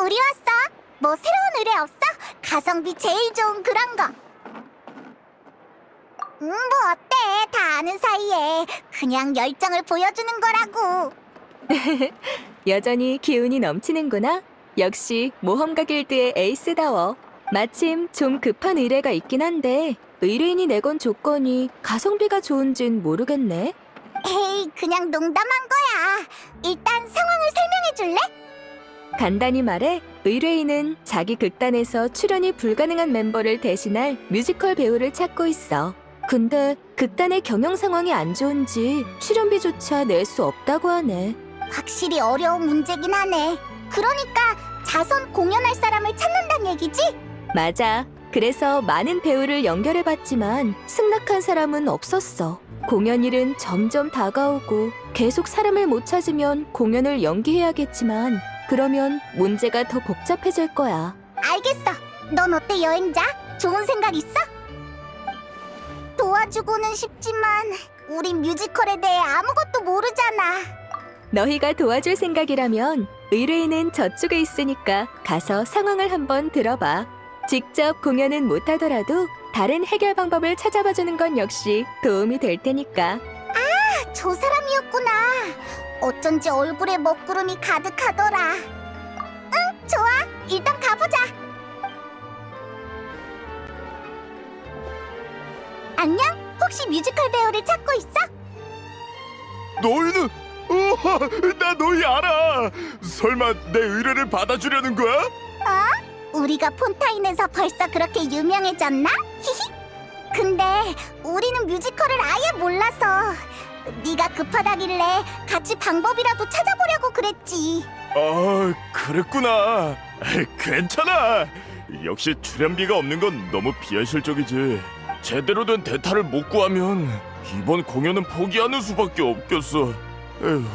우리 왔어. 뭐 새로운 의뢰 없어? 가성비 제일 좋은 그런 거. 뭐 어때? 다 아는 사이에 그냥 열정을 보여주는 거라고. 여전히 기운이 넘치는구나. 역시 모험가 길드의 에이스다워. 마침 좀 급한 의뢰가 있긴 한데 의뢰인이 내건 조건이 가성비가 좋은진 모르겠네. 에이, 그냥 농담한 거야. 일단 상황을 설명해 줄래? 간단히 말해 의뢰인은 자기 극단에서 출연이 불가능한 멤버를 대신할 뮤지컬 배우를 찾고 있어. 근데 극단의 경영 상황이 안 좋은지 출연비조차 낼 수 없다고 하네. 확실히 어려운 문제긴 하네. 그러니까 자선 공연할 사람을 찾는단 얘기지? 맞아. 그래서 많은 배우를 연결해봤지만 승낙한 사람은 없었어. 공연일은 점점 다가오고 계속 사람을 못 찾으면 공연을 연기해야겠지만 그러면 문제가 더 복잡해질 거야. 알겠어. 넌 어때, 여행자? 좋은 생각 있어? 도와주고는 싶지만 우린 뮤지컬에 대해 아무것도 모르잖아. 너희가 도와줄 생각이라면 의뢰인은 저쪽에 있으니까 가서 상황을 한번 들어봐. 직접 공연은 못하더라도 다른 해결 방법을 찾아봐주는 건 역시 도움이 될 테니까. 저 사람이었구나. 어쩐지 얼굴에 먹구름이 가득하더라. 응, 좋아. 일단 가보자. 안녕? 혹시 뮤지컬 배우를 찾고 있어? 너희는 나 너희 알아. 설마 내 의뢰를 받아주려는 거야? 우리가 폰타인에서 벌써 그렇게 유명해졌나? 히히. 근데 우리는 뮤지컬을 아예 몰라서 네가 급하다길래 같이 방법이라도 찾아보려고 그랬지. 아, 그랬구나. 괜찮아. 역시 출연비가 없는 건 너무 비현실적이지. 제대로 된 대타를 못 구하면 이번 공연은 포기하는 수밖에 없겠어. 에휴.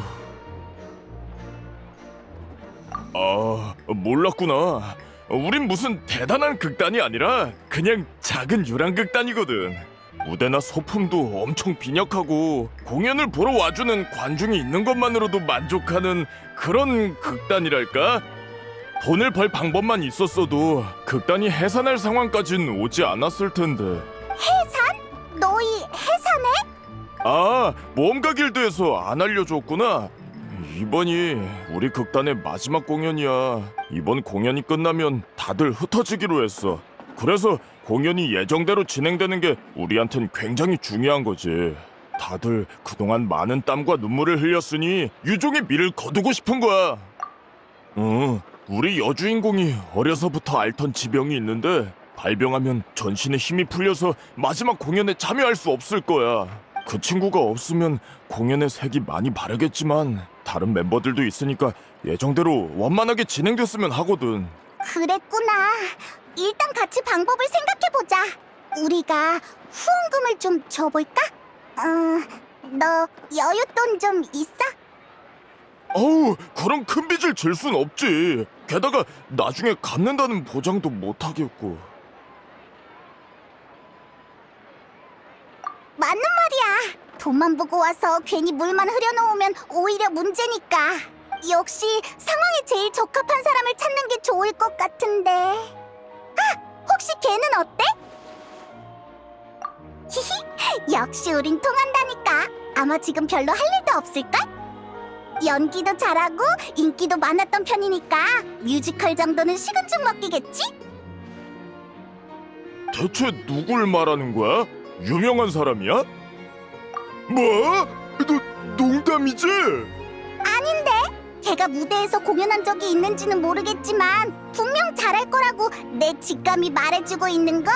아, 몰랐구나. 우린 무슨 대단한 극단이 아니라 그냥 작은 유랑극단이거든. 무대나 소품도 엄청 빈약하고 공연을 보러 와주는 관중이 있는 것만으로도 만족하는 그런 극단이랄까? 돈을 벌 방법만 있었어도 극단이 해산할 상황까진 오지 않았을 텐데. 해산? 너희 해산해? 아, 모험가 길드에서 안 알려줬구나. 이번이 우리 극단의 마지막 공연이야. 이번 공연이 끝나면 다들 흩어지기로 했어. 그래서 공연이 예정대로 진행되는 게 우리한텐 굉장히 중요한 거지. 다들 그동안 많은 땀과 눈물을 흘렸으니 유종의 미를 거두고 싶은 거야. 우리 여주인공이 어려서부터 앓던 지병이 있는데 발병하면 전신에 힘이 풀려서 마지막 공연에 참여할 수 없을 거야. 그 친구가 없으면 공연의 색이 많이 바르겠지만 다른 멤버들도 있으니까 예정대로 원만하게 진행됐으면 하거든. 그랬구나. 일단 같이 방법을 생각해보자. 우리가 후원금을 좀 줘볼까? 너 여윳돈 좀 있어? 어우, 그런 큰 빚을 질 순 없지. 게다가 나중에 갚는다는 보장도 못 하겠고. 맞는 말이야. 돈만 보고 와서 괜히 물만 흐려놓으면 오히려 문제니까. 역시 상황에 제일 적합한 사람을 찾는 게 좋을 것 같은데. 혹시 걔는 어때? 히히, 역시 우린 통한다니까. 아마 지금 별로 할 일도 없을까? 연기도 잘하고 인기도 많았던 편이니까 뮤지컬 정도는 식은 죽 먹기겠지? 대체 누굴 말하는 거야? 유명한 사람이야? 뭐? 농담이지? 아닌데? 걔가 무대에서 공연한 적이 있는지는 모르겠지만 분명 잘할 거라고 내 직감이 말해주고 있는걸.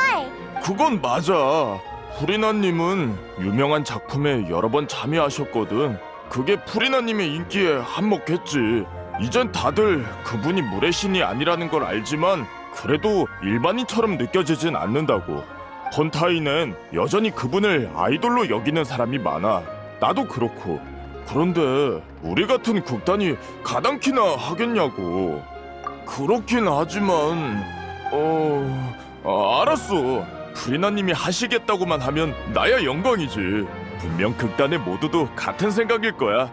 그건 맞아. 프리나님은 유명한 작품에 여러 번 참여하셨거든. 그게 프리나님의 인기에 한몫했지. 이젠 다들 그분이 물의 신이 아니라는 걸 알지만 그래도 일반인처럼 느껴지진 않는다고. 폰타인엔 여전히 그분을 아이돌로 여기는 사람이 많아. 나도 그렇고. 그런데 우리 같은 극단이 가당키나 하겠냐고. 그렇긴 하지만 알았어. 프리나님이 하시겠다고만 하면 나야 영광이지. 분명 극단의 모두도 같은 생각일 거야.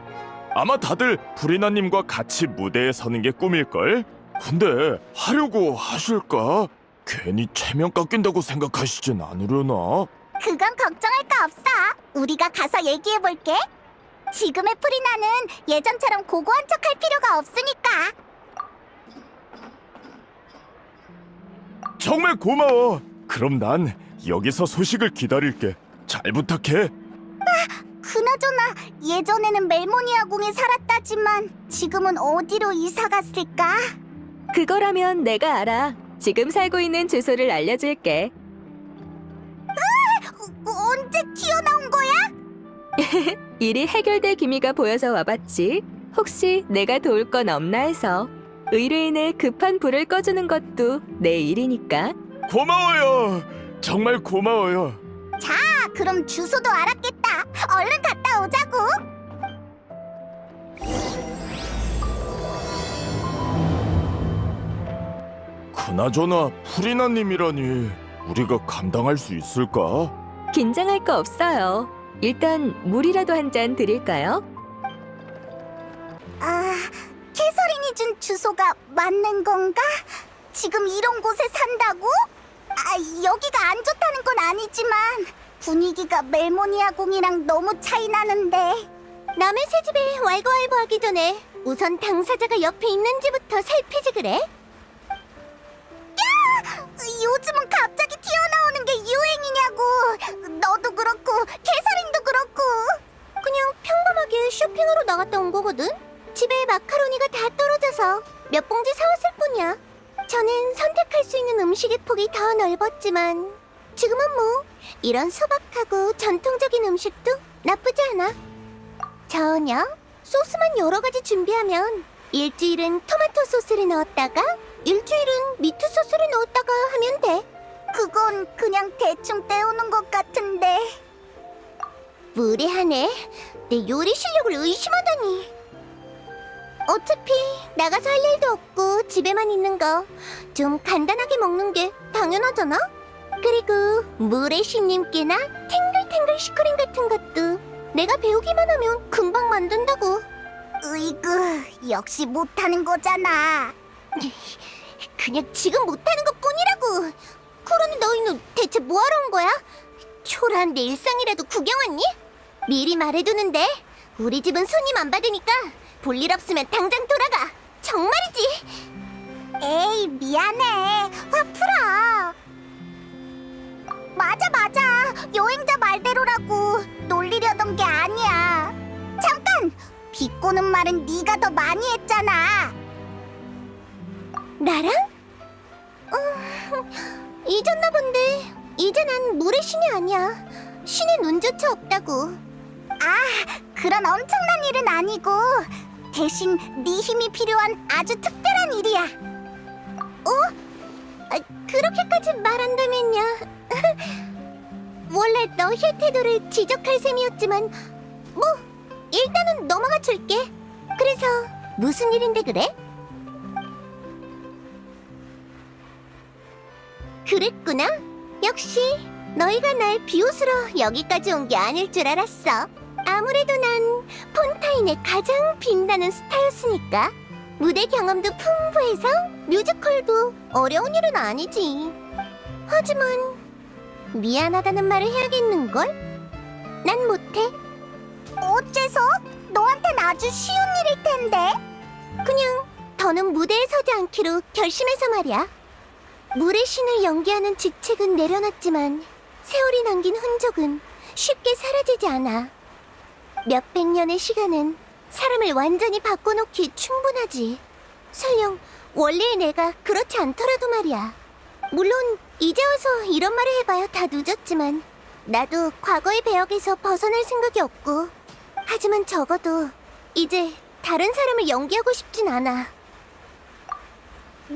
아마 다들 프리나님과 같이 무대에 서는 게 꿈일걸? 근데 하려고 하실까? 괜히 체면 깎인다고 생각하시진 않으려나? 그건 걱정할 거 없어. 우리가 가서 얘기해볼게. 지금의 프리나는 예전처럼 고고한 척할 필요가 없으니까. 정말 고마워. 그럼 난 여기서 소식을 기다릴게. 잘 부탁해. 그나저나 예전에는 멜모니아 궁에 살았다지만 지금은 어디로 이사 갔을까? 그거라면 내가 알아. 지금 살고 있는 주소를 알려줄게. 언제 튀어나온 거야? 일이 해결될 기미가 보여서 와봤지. 혹시 내가 도울 건 없나 해서. 의뢰인의 급한 불을 꺼주는 것도 내 일이니까. 고마워요. 정말 고마워요. 그럼 주소도 알았겠다. 얼른 갔다 오자고. 그나저나 프리나님이라니 우리가 감당할 수 있을까? 긴장할 거 없어요. 일단 물이라도 한 잔 드릴까요? 아, 캐서린이 준 주소가 맞는 건가? 지금 이런 곳에 산다고? 여기가 안 좋다는 건 아니지만 분위기가 멜모니아 궁이랑 너무 차이 나는데. 남의 새 집에 왈가왈부하기 전에 우선 당사자가 옆에 있는지부터 살피지 그래? 야! 요즘은 갑자기 튀어나오는 게 유행이냐고. 너도 그렇고 캐서린도 그렇고. 그냥 평범하게 쇼핑으로 나갔다 온 거거든. 집에 마카로니가 다 떨어져서 몇 봉지 사왔을 뿐이야. 저는 선택할 수 있는 음식의 폭이 더 넓었지만 지금은 뭐 이런 소박하고 전통적인 음식도 나쁘지 않아. 저녁 소스만 여러 가지 준비하면 일주일은 토마토 소스를 넣었다가 일주일은 미트 소스를 넣었다가 하면 돼. 그건 그냥 대충 때우는 것 같은데. 무례하네. 내 요리 실력을 의심하다니. 어차피 나가서 할 일도 없고 집에만 있는 거 좀 간단하게 먹는 게 당연하잖아? 그리고 무례신님께나 탱글탱글 슈크림 같은 것도 내가 배우기만 하면 금방 만든다고. 으이그, 역시 못하는 거잖아. 그냥 지금 못하는 것뿐이라고. 그러니 너희는 대체 뭐하러 온 거야? 초라한 내 일상이라도 구경 왔니? 미리 말해두는데 우리 집은 손님 안 받으니까 볼일 없으면 당장 돌아가. 정말이지. 에이, 미안해. 화 풀어. 맞아. 여행자 말대로라고. 놀리려던 게 아니야. 잠깐! 비꼬는 말은 네가 더 많이 했잖아. 나랑? 잊었나 본데 이제 난 물의 신이 아니야. 신의 눈조차 없다고. 그런 엄청난 일은 아니고 대신 네 힘이 필요한 아주 특별한 일이야. 그렇게까지 말한다면야. 원래 너의 태도를 지적할 셈이었지만 뭐 일단은 넘어가 줄게. 그래서 무슨 일인데 그래? 그랬구나. 역시 너희가 날 비웃으러 여기까지 온 게 아닐 줄 알았어. 아무래도 난 폰타인의 가장 빛나는 스타였으니까. 무대 경험도 풍부해서 뮤지컬도 어려운 일은 아니지. 하지만 미안하다는 말을 해야겠는걸? 난 못해. 어째서? 너한텐 아주 쉬운 일일 텐데. 그냥 더는 무대에 서지 않기로 결심해서 말이야. 물의 신을 연기하는 직책은 내려놨지만 세월이 남긴 흔적은 쉽게 사라지지 않아. 몇백 년의 시간은 사람을 완전히 바꿔놓기 충분하지. 설령 원래의 내가 그렇지 않더라도 말이야. 물론 이제 와서 이런 말을 해봐야 다 늦었지만 나도 과거의 배역에서 벗어날 생각이 없고. 하지만 적어도 이제 다른 사람을 연기하고 싶진 않아.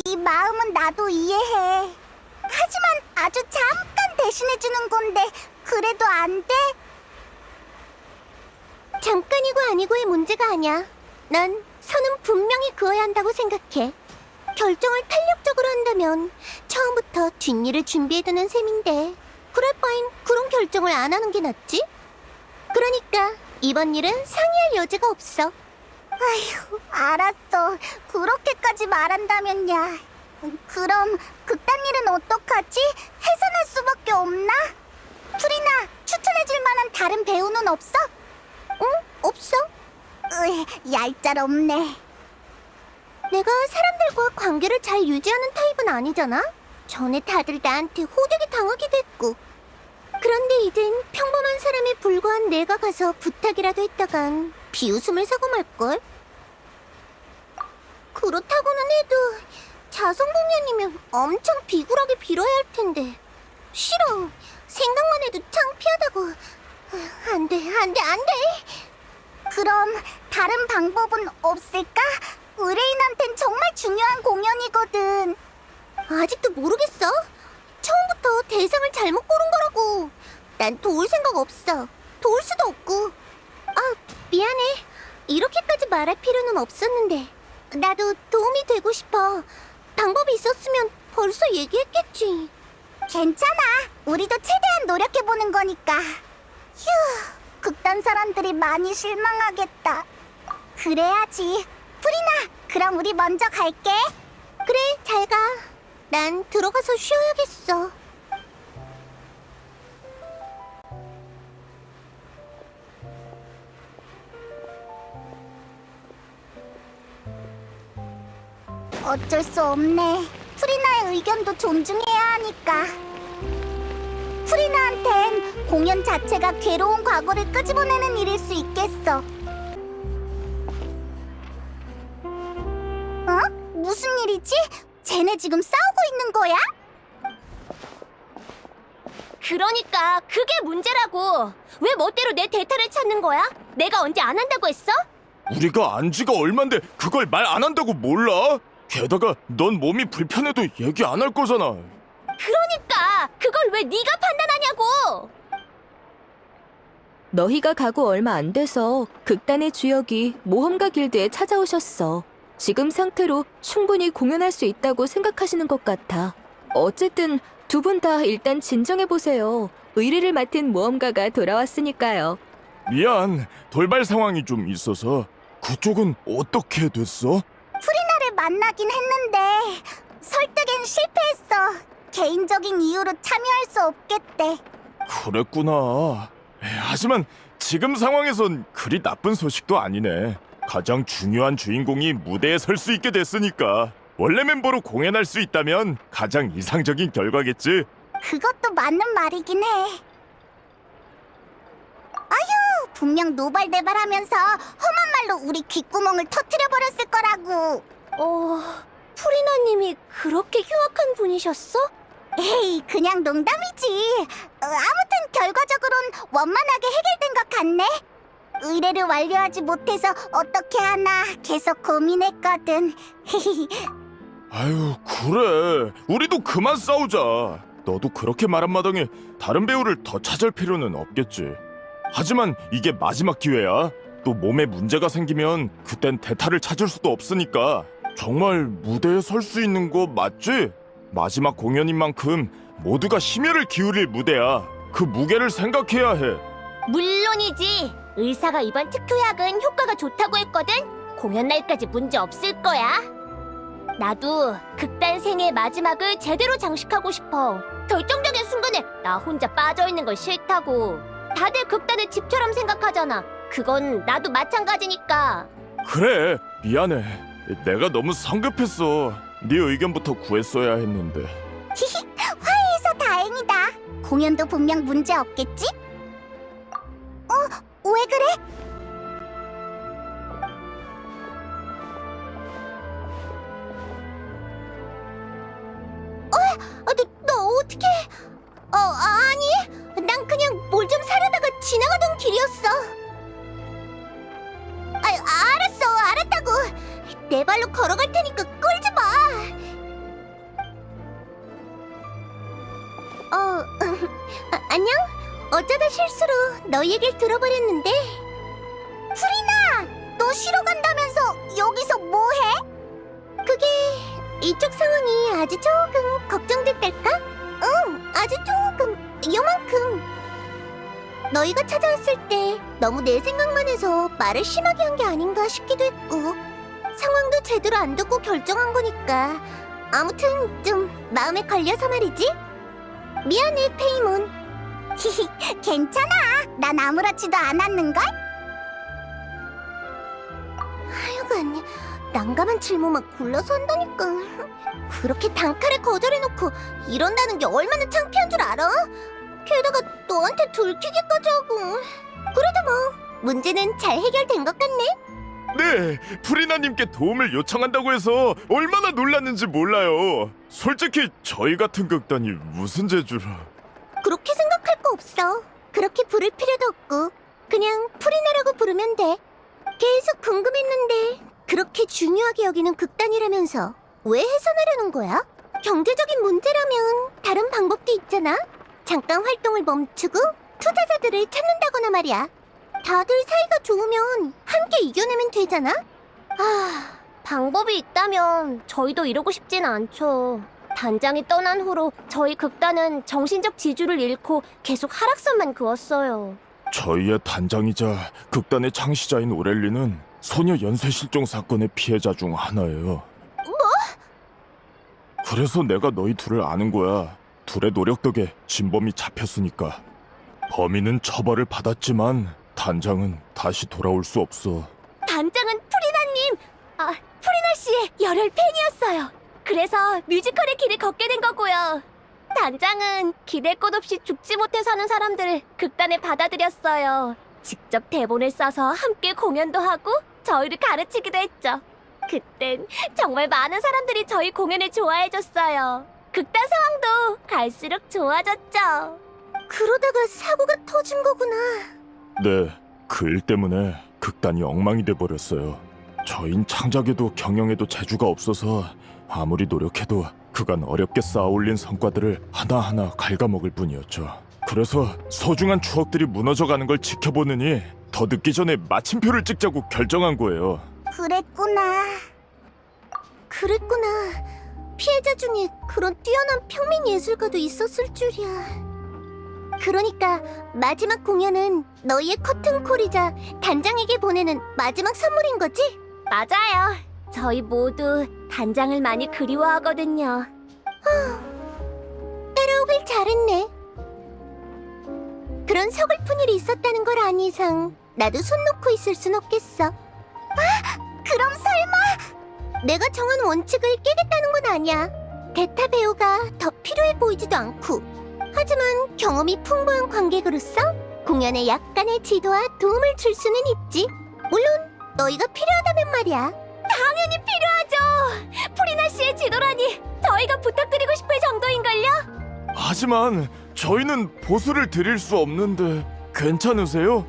네 마음은 나도 이해해. 하지만 아주 잠깐 대신해주는 건데 그래도 안 돼? 잠깐이고 아니고의 문제가 아니야. 난 선은 분명히 그어야 한다고 생각해. 결정을 탄력적으로 한다면 처음부터 뒷일을 준비해두는 셈인데 그럴 바엔 그런 결정을 안 하는 게 낫지? 그러니까 이번 일은 상의할 여지가 없어. 아휴, 알았어. 그렇게까지 말한다면야. 그럼 그딴 일은 어떡하지? 해산할 수밖에 없나? 프리나, 추천해줄 만한 다른 배우는 없어? 응? 없어? 얄짤없네. 내가 사람들과 관계를 잘 유지하는 타입은 아니잖아? 전에 다들 나한테 호되게 당하기도 했고. 그런데 이젠 평범한 사람에 불과한 내가 가서 부탁이라도 했다간 비웃음을 사고 말걸? 그렇다고는 해도 자성공연이면 엄청 비굴하게 빌어야 할 텐데. 싫어. 생각만 해도 창피하다고. 안 돼. 그럼 다른 방법은 없을까? 의뢰인한텐 정말 중요한 공연이거든. 아직도 모르겠어. 처음부터 대상을 잘못 고른 거라고. 난 도울 생각 없어. 도울 수도 없고. 미안해. 이렇게까지 말할 필요는 없었는데. 나도 도움이 되고 싶어. 방법이 있었으면 벌써 얘기했겠지. 괜찮아. 우리도 최대한 노력해보는 거니까. 휴, 극단 사람들이 많이 실망하겠다. 그래야지. 프리나, 그럼 우리 먼저 갈게. 그래, 잘 가. 난 들어가서 쉬어야겠어. 어쩔 수 없네. 프리나의 의견도 존중해야 하니까. 프리나한텐 공연 자체가 괴로운 과거를 끄집어내는 일일 수 있겠어. 어? 무슨 일이지? 쟤네 지금 싸우고 있는 거야? 그러니까 그게 문제라고. 왜 멋대로 내 대타를 찾는 거야? 내가 언제 안 한다고 했어? 우리가 안 지가 얼만데 그걸 말 안 한다고 몰라? 게다가 넌 몸이 불편해도 얘기 안 할 거잖아. 그러니까 그걸 왜 네가 판단하냐고. 너희가 가고 얼마 안 돼서 극단의 주역이 모험가 길드에 찾아오셨어. 지금 상태로 충분히 공연할 수 있다고 생각하시는 것 같아. 어쨌든 두 분 다 일단 진정해보세요. 의뢰를 맡은 모험가가 돌아왔으니까요. 미안, 돌발 상황이 좀 있어서. 그쪽은 어떻게 됐어? 프리나를 만나긴 했는데 설득엔 실패했어. 개인적인 이유로 참여할 수 없겠대. 그랬구나. 하지만 지금 상황에선 그리 나쁜 소식도 아니네. 가장 중요한 주인공이 무대에 설 수 있게 됐으니까. 원래 멤버로 공연할 수 있다면 가장 이상적인 결과겠지. 그것도 맞는 말이긴 해. 아휴, 분명 노발대발하면서 험한 말로 우리 귓구멍을 터트려버렸을 거라고. 프리나님이 그렇게 흉악한 분이셨어? 에이, 그냥 농담이지. 아무튼 결과적으론 원만하게 해결된 것 같네. 의뢰를 완료하지 못해서 어떻게 하나 계속 고민했거든. 아유, 그래. 우리도 그만 싸우자. 너도 그렇게 말한 마당에 다른 배우를 더 찾을 필요는 없겠지. 하지만 이게 마지막 기회야. 또 몸에 문제가 생기면 그땐 대타를 찾을 수도 없으니까. 정말 무대에 설 수 있는 거 맞지? 마지막 공연인 만큼 모두가 심혈을 기울일 무대야. 그 무게를 생각해야 해. 물론이지. 의사가 이번 특효약은 효과가 좋다고 했거든. 공연 날까지 문제 없을 거야. 나도 극단 생의 마지막을 제대로 장식하고 싶어. 결정적인 순간에 나 혼자 빠져있는 걸 싫다고. 다들 극단을 집처럼 생각하잖아. 그건 나도 마찬가지니까. 그래, 미안해. 내가 너무 성급했어. 네 의견부터 구했어야 했는데. 화해해서 다행이다. 공연도 분명 문제 없겠지? 왜 그래? 너 어떻게? 아니, 난 그냥 뭘 좀 사려다가 지나가던 길이었어. 알았다고. 내 발로 걸어갈 테니까 끌지 마. 안녕? 어쩌다 실수로 너 얘기를 들어버렸는데. 프리나, 너 쉬러 간다면서 여기서 뭐해? 그게 이쪽 상황이 아주 조금 걱정됐달까? 응, 아주 조금, 요만큼. 너희가 찾아왔을 때 너무 내 생각만 해서 말을 심하게 한 게 아닌가 싶기도 했고 상황도 제대로 안 듣고 결정한 거니까 아무튼 좀 마음에 걸려서 말이지. 미안해, 페이몬. 히히, 괜찮아. 난 아무렇지도 않았는걸? 하여간 난감한 질문만 골라서 한다니까. 그렇게 단칼에 거절해놓고 이런다는 게 얼마나 창피한 줄 알아? 게다가 너한테 들키기까지 하고. 그래도 뭐 문제는 잘 해결된 것 같네. 네, 프리나님께 도움을 요청한다고 해서 얼마나 놀랐는지 몰라요. 솔직히 저희 같은 극단이 무슨 재주로. 그렇게 생각할 거 없어. 그렇게 부를 필요도 없고 그냥 프리나라고 부르면 돼. 계속 궁금했는데 그렇게 중요하게 여기는 극단이라면서 왜 해산하려는 거야? 경제적인 문제라면 다른 방법도 있잖아. 잠깐 활동을 멈추고 투자자들을 찾는다거나 말이야. 다들 사이가 좋으면 함께 이겨내면 되잖아. 방법이 있다면 저희도 이러고 싶진 않죠. 단장이 떠난 후로 저희 극단은 정신적 지주를 잃고 계속 하락선만 그었어요. 저희의 단장이자 극단의 창시자인 오렐리는 소녀 연쇄 실종 사건의 피해자 중 하나예요. 뭐? 그래서 내가 너희 둘을 아는 거야. 둘의 노력 덕에 진범이 잡혔으니까. 범인은 처벌을 받았지만 단장은 다시 돌아올 수 없어. 단장은 프리나 씨의 열혈 팬이었어요. 그래서 뮤지컬의 길을 걷게 된 거고요. 단장은 기댈 곳 없이 죽지 못해 사는 사람들을 극단에 받아들였어요. 직접 대본을 써서 함께 공연도 하고 저희를 가르치기도 했죠. 그땐 정말 많은 사람들이 저희 공연을 좋아해줬어요. 극단 상황도 갈수록 좋아졌죠. 그러다가 사고가 터진 거구나. 네, 그 일 때문에 극단이 엉망이 돼버렸어요. 저흰 창작에도 경영에도 재주가 없어서 아무리 노력해도 그간 어렵게 쌓아올린 성과들을 하나하나 갉아먹을 뿐이었죠. 그래서 소중한 추억들이 무너져가는 걸 지켜보느니 더 늦기 전에 마침표를 찍자고 결정한 거예요. 그랬구나. 피해자 중에 그런 뛰어난 평민 예술가도 있었을 줄이야. 그러니까 마지막 공연은 너희의 커튼콜이자 단장에게 보내는 마지막 선물인 거지? 맞아요. 저희 모두 단장을 많이 그리워하거든요. 따라오길 잘했네. 그런 서글픈 일이 있었다는 걸 안 이상 나도 손 놓고 있을 순 없겠어. 그럼 설마 내가 정한 원칙을 깨겠다는 건 아니야. 대타 배우가 더 필요해 보이지도 않고, 하지만 경험이 풍부한 관객으로서 공연에 약간의 지도와 도움을 줄 수는 있지. 물론 너희가 필요하다면 말이야. 당연히 필요하죠. 프리나 씨의 지도라니 저희가 부탁드리고 싶을 정도인걸요. 하지만 저희는 보수를 드릴 수 없는데 괜찮으세요?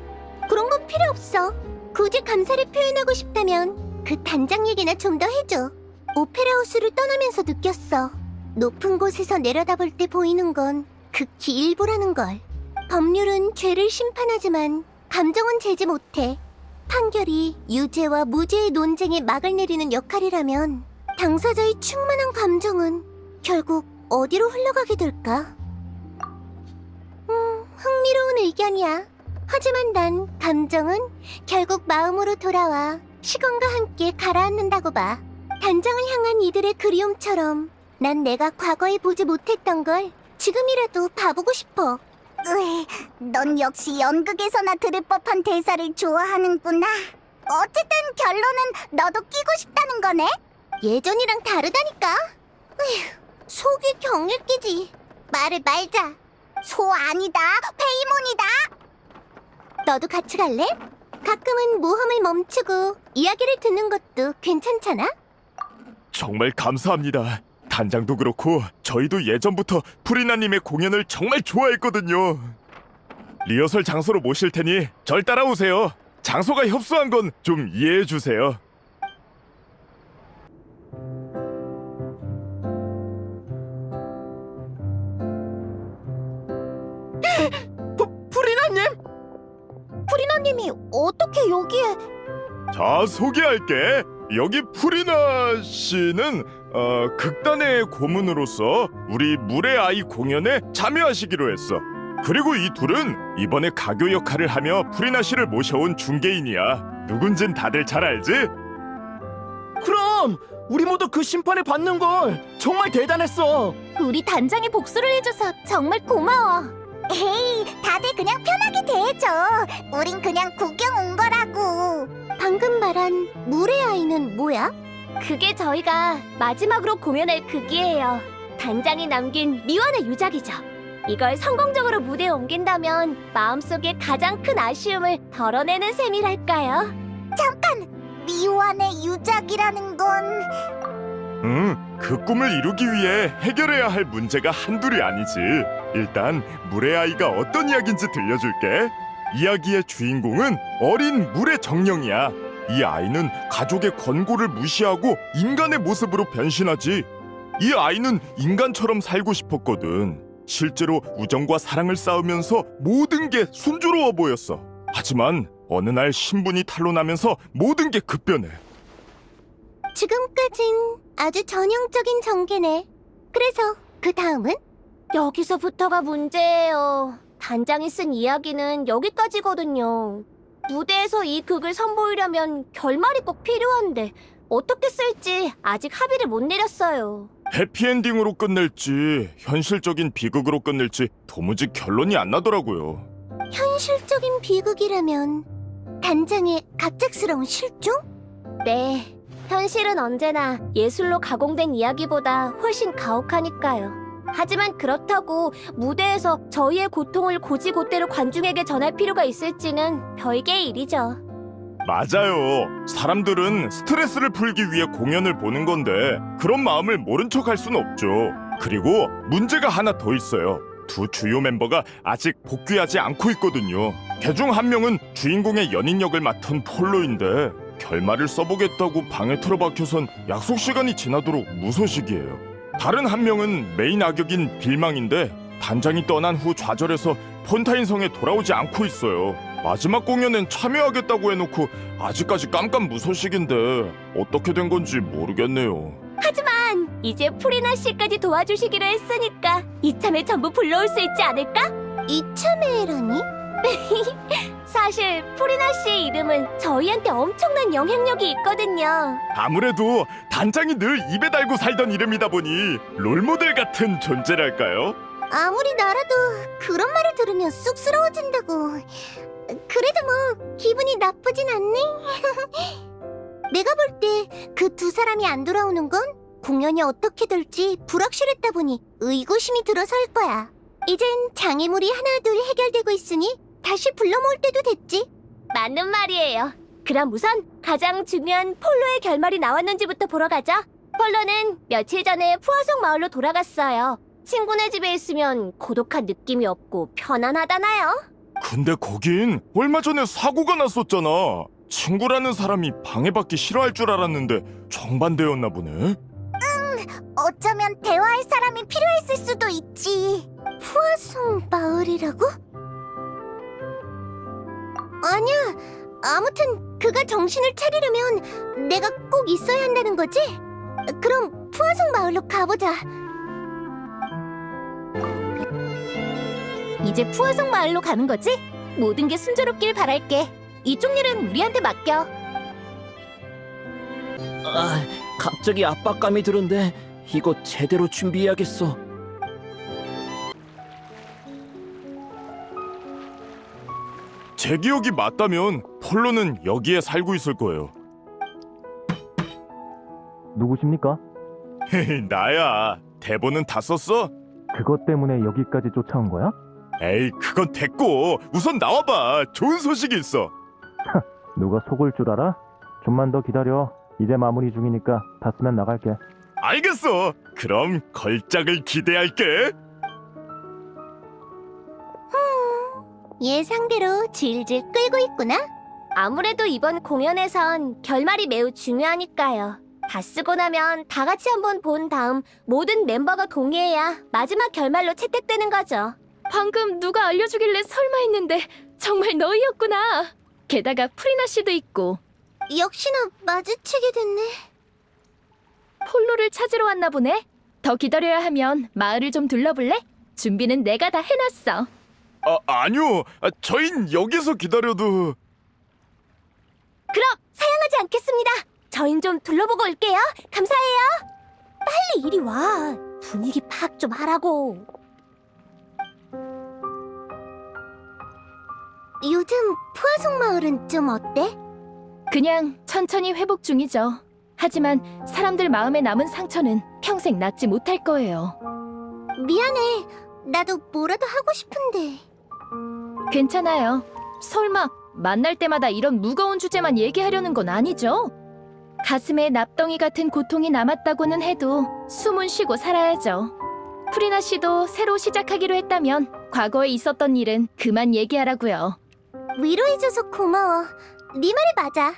그런 건 필요 없어. 굳이 감사를 표현하고 싶다면 그 단장 얘기나 좀 더 해줘. 오페라하우스를 떠나면서 느꼈어. 높은 곳에서 내려다볼 때 보이는 건 극히 일부라는 걸. 법률은 죄를 심판하지만 감정은 제지 못해. 판결이 유죄와 무죄의 논쟁에 막을 내리는 역할이라면 당사자의 충만한 감정은 결국 어디로 흘러가게 될까? 흥미로운 의견이야. 하지만 난 감정은 결국 마음으로 돌아와 시간과 함께 가라앉는다고 봐. 단장을 향한 이들의 그리움처럼 난 내가 과거에 보지 못했던 걸 지금이라도 봐보고 싶어. 넌 역시 연극에서나 들을 법한 대사를 좋아하는구나. 어쨌든 결론은 너도 끼고 싶다는 거네? 예전이랑 다르다니까. 속이 경일 끼지. 말을 말자. 소 아니다. 페이몬이다. 너도 같이 갈래? 가끔은 모험을 멈추고 이야기를 듣는 것도 괜찮잖아? 정말 감사합니다. 단장도 그렇고 저희도 예전부터 프리나님의 공연을 정말 좋아했거든요. 리허설 장소로 모실 테니 절 따라오세요. 장소가 협소한 건 좀 이해해 주세요. 프리나님! 프리나님이 어떻게 여기에... 자, 소개할게. 여기 프리나 씨는 극단의 고문으로서 우리 물의 아이 공연에 참여하시기로 했어. 그리고 이 둘은 이번에 가교 역할을 하며 프리나 씨를 모셔온 중개인이야. 누군진 다들 잘 알지? 그럼 우리 모두 그 심판을 받는 걸 정말 대단했어. 우리 단장이 복수를 해줘서 정말 고마워. 에이, 다들 그냥 편하게 대해줘. 우린 그냥 구경 온 거라고. 방금 말한 물의 아이는 뭐야? 그게 저희가 마지막으로 공연할 극이에요. 단장이 남긴 미완의 유작이죠. 이걸 성공적으로 무대에 옮긴다면 마음속에 가장 큰 아쉬움을 덜어내는 셈이랄까요? 미완의 유작이라는 건 그 꿈을 이루기 위해 해결해야 할 문제가 한둘이 아니지. 일단 물의 아이가 어떤 이야기인지 들려줄게. 이야기의 주인공은 어린 물의 정령이야. 이 아이는 가족의 권고를 무시하고 인간의 모습으로 변신하지. 이 아이는 인간처럼 살고 싶었거든. 실제로 우정과 사랑을 쌓으면서 모든 게 순조로워 보였어. 하지만 어느 날 신분이 탄로나면서 모든 게 급변해. 지금까진 아주 전형적인 전개네. 그래서 그 다음은? 여기서부터가 문제예요. 단장이 쓴 이야기는 여기까지거든요. 무대에서 이 극을 선보이려면 결말이 꼭 필요한데 어떻게 쓸지 아직 합의를 못 내렸어요. 해피엔딩으로 끝낼지 현실적인 비극으로 끝낼지 도무지 결론이 안 나더라고요. 현실적인 비극이라면 단장의 갑작스러운 실종? 네, 현실은 언제나 예술로 가공된 이야기보다 훨씬 가혹하니까요. 하지만 그렇다고 무대에서 저희의 고통을 고지고대로 관중에게 전할 필요가 있을지는 별개의 일이죠. 맞아요. 사람들은 스트레스를 풀기 위해 공연을 보는 건데 그런 마음을 모른 척 할 순 없죠. 그리고 문제가 하나 더 있어요. 두 주요 멤버가 아직 복귀하지 않고 있거든요. 그중 한 명은 주인공의 연인 역을 맡은 폴로인데 결말을 써보겠다고 방에 틀어박혀선 약속 시간이 지나도록 무소식이에요. 다른 한 명은 메인 악역인 빌망인데 단장이 떠난 후 좌절해서 폰타인 성에 돌아오지 않고 있어요. 마지막 공연엔 참여하겠다고 해놓고 아직까지 깜깜무소식인데 어떻게 된 건지 모르겠네요. 하지만 이제 프리나 씨까지 도와주시기로 했으니까 이참에 전부 불러올 수 있지 않을까? 이참에라니? 사실 프리나 씨의 이름은 저희한테 엄청난 영향력이 있거든요. 아무래도 단장이 늘 입에 달고 살던 이름이다 보니 롤모델 같은 존재랄까요? 아무리 나라도 그런 말을 들으면 쑥스러워진다고. 그래도 뭐 기분이 나쁘진 않네. 내가 볼 때 그 두 사람이 안 돌아오는 건 공연이 어떻게 될지 불확실했다 보니 의구심이 들어서일 거야. 이젠 장애물이 하나둘 해결되고 있으니 다시 불러 모을 때도 됐지. 맞는 말이에요. 그럼 우선 가장 중요한 폴로의 결말이 나왔는지부터 보러 가죠. 폴로는 며칠 전에 푸아송 마을로 돌아갔어요. 친구네 집에 있으면 고독한 느낌이 없고 편안하다나요? 근데 거긴 얼마 전에 사고가 났었잖아. 친구라는 사람이 방해받기 싫어할 줄 알았는데 정반대였나 보네. 어쩌면 대화할 사람이 필요했을 수도 있지. 푸아송 마을이라고? 아니야. 아무튼 그가 정신을 차리려면 내가 꼭 있어야 한다는 거지? 그럼 푸아송 마을로 가보자. 이제 푸아송 마을로 가는 거지? 모든 게 순조롭길 바랄게. 이쪽 일은 우리한테 맡겨. 아, 갑자기 압박감이 드는데 이거 제대로 준비해야겠어. 제 기억이 맞다면 폴로는 여기에 살고 있을 거예요. 누구십니까? 나야. 대본은 다 썼어? 그것 때문에 여기까지 쫓아온 거야? 에이, 그건 됐고 우선 나와봐. 좋은 소식이 있어. 누가 속을 줄 알아? 좀만 더 기다려. 이제 마무리 중이니까 다 쓰면 나갈게. 알겠어. 그럼 걸작을 기대할게. 예상대로 질질 끌고 있구나. 아무래도 이번 공연에선 결말이 매우 중요하니까요. 다 쓰고 나면 다 같이 한번 본 다음 모든 멤버가 동의해야 마지막 결말로 채택되는 거죠. 방금 누가 알려주길래 설마 했는데 정말 너희였구나. 게다가 프리나 씨도 있고. 역시나 마주치게 됐네. 폴로를 찾으러 왔나 보네. 더 기다려야 하면 마을을 좀 둘러볼래? 준비는 내가 다 해놨어. 아니요. 저흰 여기서 기다려도. 그럼 사양하지 않겠습니다. 저흰 좀 둘러보고 올게요. 감사해요. 빨리 이리 와. 분위기 파악 좀 하라고. 요즘 푸아송 마을은 좀 어때? 그냥 천천히 회복 중이죠. 하지만 사람들 마음에 남은 상처는 평생 낫지 못할 거예요. 미안해. 나도 뭐라도 하고 싶은데. 괜찮아요. 설마 만날 때마다 이런 무거운 주제만 얘기하려는 건 아니죠? 가슴에 납덩이 같은 고통이 남았다고는 해도 숨은 쉬고 살아야죠. 프리나 씨도 새로 시작하기로 했다면 과거에 있었던 일은 그만 얘기하라고요. 위로해줘서 고마워. 네 말이 맞아.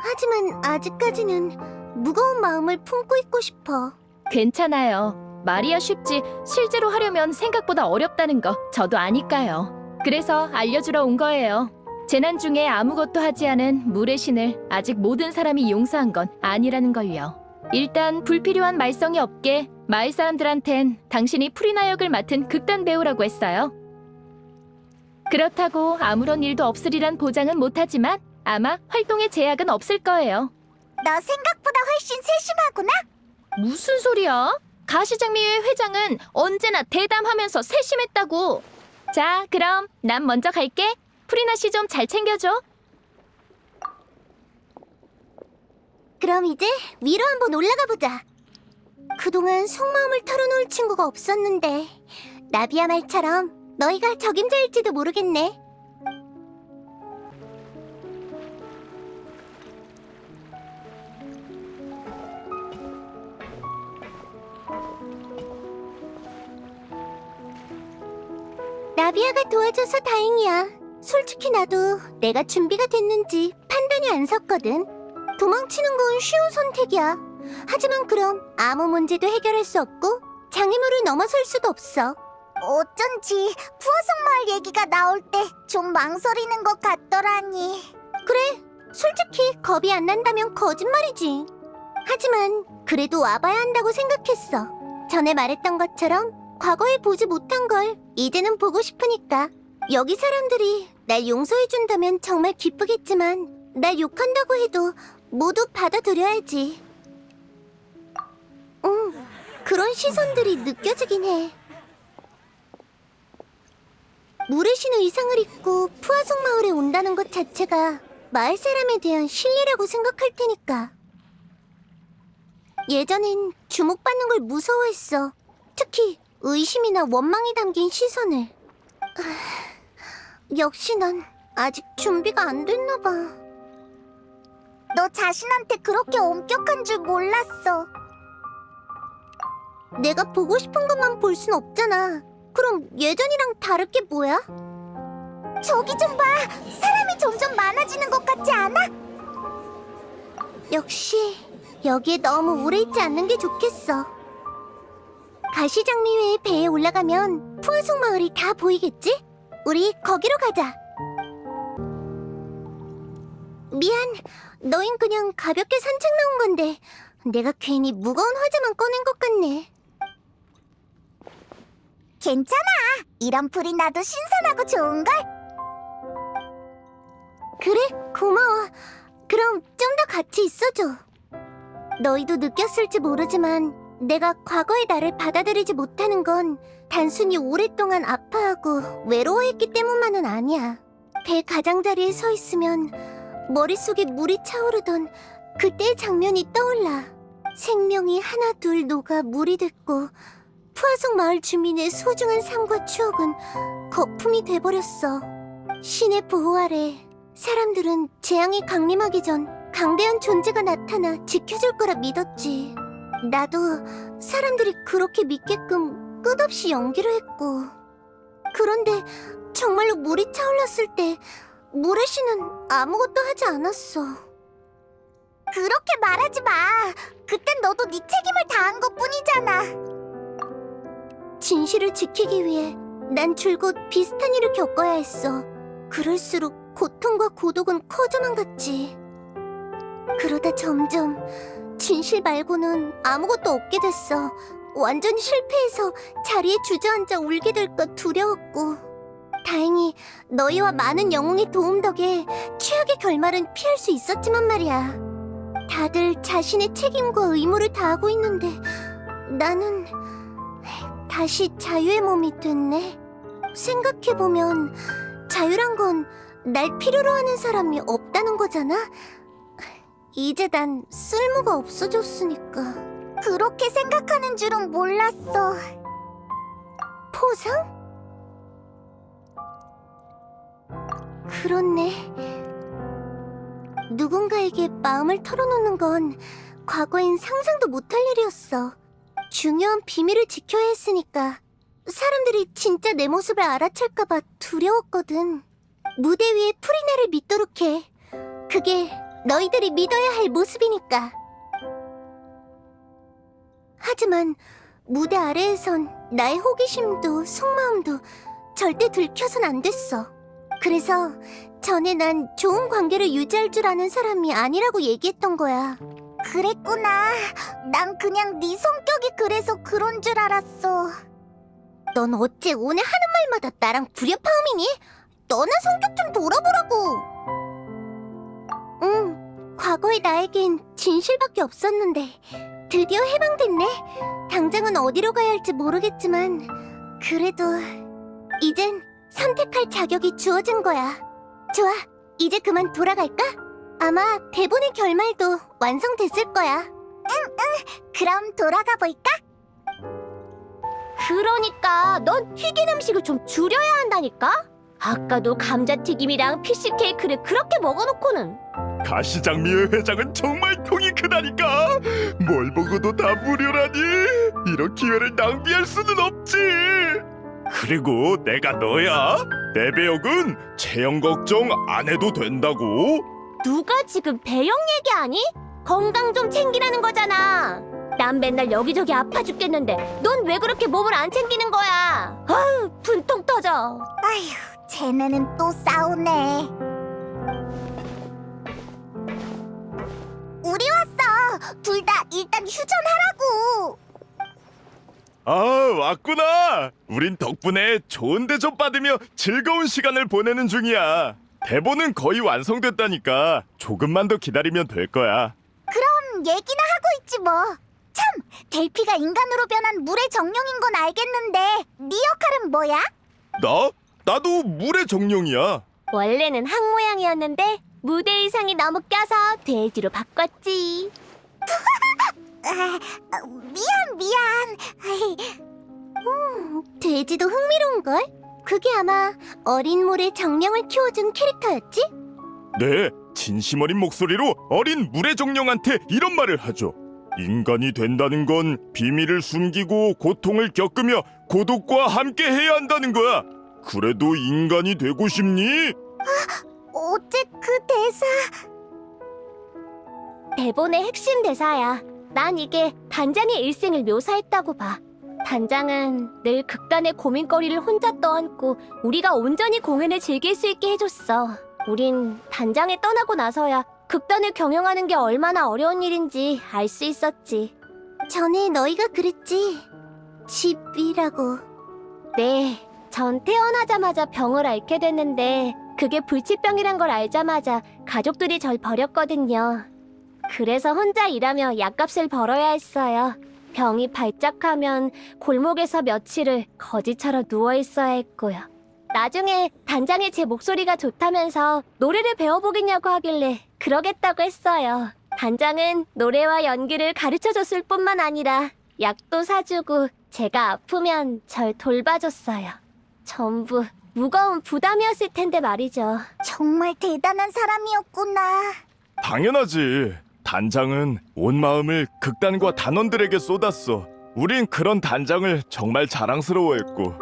하지만 아직까지는 무거운 마음을 품고 있고 싶어. 괜찮아요. 말이야 쉽지 실제로 하려면 생각보다 어렵다는 거 저도 아니까요. 그래서 알려주러 온 거예요. 재난 중에 아무것도 하지 않은 물의 신을 아직 모든 사람이 용서한 건 아니라는 걸요. 일단 불필요한 말썽이 없게 마을 사람들한텐 당신이 프리나 역을 맡은 극단 배우라고 했어요. 그렇다고 아무런 일도 없으리란 보장은 못하지만 아마 활동에 제약은 없을 거예요. 너 생각보다 훨씬 세심하구나. 무슨 소리야? 가시장미회 회장은 언제나 대담하면서 세심했다고. 자, 그럼 난 먼저 갈게. 프리나 씨 좀 잘 챙겨줘. 그럼 이제 위로 한번 올라가 보자. 그동안 속마음을 털어놓을 친구가 없었는데 나비야 말처럼 너희가 적임자일지도 모르겠네. 나비야가 도와줘서 다행이야. 솔직히 나도 내가 준비가 됐는지 판단이 안 섰거든. 도망치는 건 쉬운 선택이야. 하지만 그럼 아무 문제도 해결할 수 없고 장애물을 넘어설 수도 없어. 어쩐지 푸아송 마을 얘기가 나올 때 좀 망설이는 것 같더라니. 그래, 솔직히 겁이 안 난다면 거짓말이지. 하지만 그래도 와봐야 한다고 생각했어. 전에 말했던 것처럼 과거에 보지 못한 걸 이제는 보고 싶으니까. 여기 사람들이 날 용서해준다면 정말 기쁘겠지만 날 욕한다고 해도 모두 받아들여야지. 그런 시선들이 느껴지긴 해. 물의 신 의상을 입고 푸아송 마을에 온다는 것 자체가 마을 사람에 대한 신뢰라고 생각할 테니까. 예전엔 주목받는 걸 무서워했어. 특히 의심이나 원망이 담긴 시선을. 역시 난 아직 준비가 안 됐나 봐. 너 자신한테 그렇게 엄격한 줄 몰랐어. 내가 보고 싶은 것만 볼 순 없잖아. 그럼 예전이랑 다를 게 뭐야? 저기 좀 봐. 사람이 점점 많아지는 것 같지 않아? 역시 여기에 너무 오래 있지 않는 게 좋겠어. 가시장미회의 배에 올라가면 푸아송 마을이 다 보이겠지? 우리 거기로 가자. 미안, 너흰 그냥 가볍게 산책 나온 건데 내가 괜히 무거운 화제만 꺼낸 것 같네. 괜찮아. 이런 풀이 나도 신선하고 좋은걸? 그래, 고마워. 그럼 좀 더 같이 있어줘. 너희도 느꼈을지 모르지만 내가 과거의 나를 받아들이지 못하는 건 단순히 오랫동안 아파하고 외로워했기 때문만은 아니야. 배 가장자리에 서 있으면 머릿속에 물이 차오르던 그때의 장면이 떠올라. 생명이 하나 둘 녹아 물이 됐고 푸아송 마을 주민의 소중한 삶과 추억은 거품이 돼버렸어. 신의 보호 아래 사람들은 재앙이 강림하기 전 강대한 존재가 나타나 지켜줄 거라 믿었지. 나도 사람들이 그렇게 믿게끔 끝없이 연기를 했고. 그런데 정말로 물이 차올랐을 때 물의 신은 아무것도 하지 않았어. 그렇게 말하지 마. 그땐 너도 네 책임을 다한 것뿐이잖아. 진실을 지키기 위해 난 줄곧 비슷한 일을 겪어야 했어. 그럴수록 고통과 고독은 커져만 갔지. 그러다 점점 진실 말고는 아무것도 없게 됐어. 완전히 실패해서 자리에 주저앉아 울게 될까 두려웠고. 다행히 너희와 많은 영웅의 도움 덕에 최악의 결말은 피할 수 있었지만 말이야. 다들 자신의 책임과 의무를 다하고 있는데 나는 다시 자유의 몸이 됐네. 생각해보면 자유란 건 날 필요로 하는 사람이 없다는 거잖아. 이제 난 쓸모가 없어졌으니까. 그렇게 생각하는 줄은 몰랐어. 포상? 그렇네. 누군가에게 마음을 털어놓는 건 과거엔 상상도 못할 일이었어. 중요한 비밀을 지켜야 했으니까 사람들이 진짜 내 모습을 알아챌까봐 두려웠거든. 무대 위에 프리나를 믿도록 해. 그게 너희들이 믿어야 할 모습이니까. 하지만 무대 아래에선 나의 호기심도 속마음도 절대 들켜선 안 됐어. 그래서 전에 난 좋은 관계를 유지할 줄 아는 사람이 아니라고 얘기했던 거야. 그랬구나. 난 그냥 네 성격이 그래서 그런 줄 알았어. 넌 어째 오늘 하는 말마다 나랑 불협화음이니? 너나 성격 좀 돌아보라고. 응, 과거의 나에겐 진실밖에 없었는데 드디어 해방됐네. 당장은 어디로 가야 할지 모르겠지만 그래도 이젠 선택할 자격이 주어진 거야. 좋아, 이제 그만 돌아갈까? 아마 대본의 결말도 완성됐을 거야. 응, 그럼 돌아가 볼까? 그러니까 넌 튀긴 음식을 좀 줄여야 한다니까? 아까도 감자튀김이랑 피쉬케이크를 그렇게 먹어놓고는. 가시장미의 회장은 정말 통이 크다니까. 뭘 먹어도 다 무료라니. 이런 기회를 낭비할 수는 없지. 그리고 내가 너야. 내 배역은 체형 걱정 안 해도 된다고. 누가 지금 배영 얘기하니? 건강 좀 챙기라는 거잖아. 난 맨날 여기저기 아파 죽겠는데 넌 왜 그렇게 몸을 안 챙기는 거야? 아유, 분통 터져. 아휴, 쟤네는 또 싸우네. 우리 왔어. 둘 다 일단 휴전하라고. 아, 왔구나. 우린 덕분에 좋은 대접 받으며 즐거운 시간을 보내는 중이야. 대본은 거의 완성됐다니까. 조금만 더 기다리면 될 거야. 그럼 얘기나 하고 있지 뭐. 참, 델피가 인간으로 변한 물의 정령인 건 알겠는데 네 역할은 뭐야? 나도 물의 정령이야. 원래는 항 모양이었는데 무대 의상이 너무 껴서 돼지로 바꿨지. 미안. 돼지도 흥미로운걸? 그게 아마 어린 물의 정령을 키워준 캐릭터였지? 네, 진심 어린 목소리로 어린 물의 정령한테 이런 말을 하죠. 인간이 된다는 건 비밀을 숨기고 고통을 겪으며 고독과 함께 해야 한다는 거야. 그래도 인간이 되고 싶니? 어째 그 대사... 대본의 핵심 대사야. 난 이게 단장의 일생을 묘사했다고 봐. 단장은 늘 극단의 고민거리를 혼자 떠안고 우리가 온전히 공연을 즐길 수 있게 해줬어. 우린 단장에 떠나고 나서야 극단을 경영하는 게 얼마나 어려운 일인지 알 수 있었지. 전에 너희가 그랬지. 집이라고. 네, 전 태어나자마자 병을 앓게 됐는데 그게 불치병이란 걸 알자마자 가족들이 절 버렸거든요. 그래서 혼자 일하며 약값을 벌어야 했어요. 병이 발작하면 골목에서 며칠을 거지처럼 누워있어야 했고요. 나중에 단장이 제 목소리가 좋다면서 노래를 배워보겠냐고 하길래 그러겠다고 했어요. 단장은 노래와 연기를 가르쳐줬을 뿐만 아니라 약도 사주고 제가 아프면 절 돌봐줬어요. 전부 무거운 부담이었을 텐데 말이죠. 정말 대단한 사람이었구나. 당연하지. 단장은 온 마음을 극단과 단원들에게 쏟았어. 우린 그런 단장을 정말 자랑스러워했고.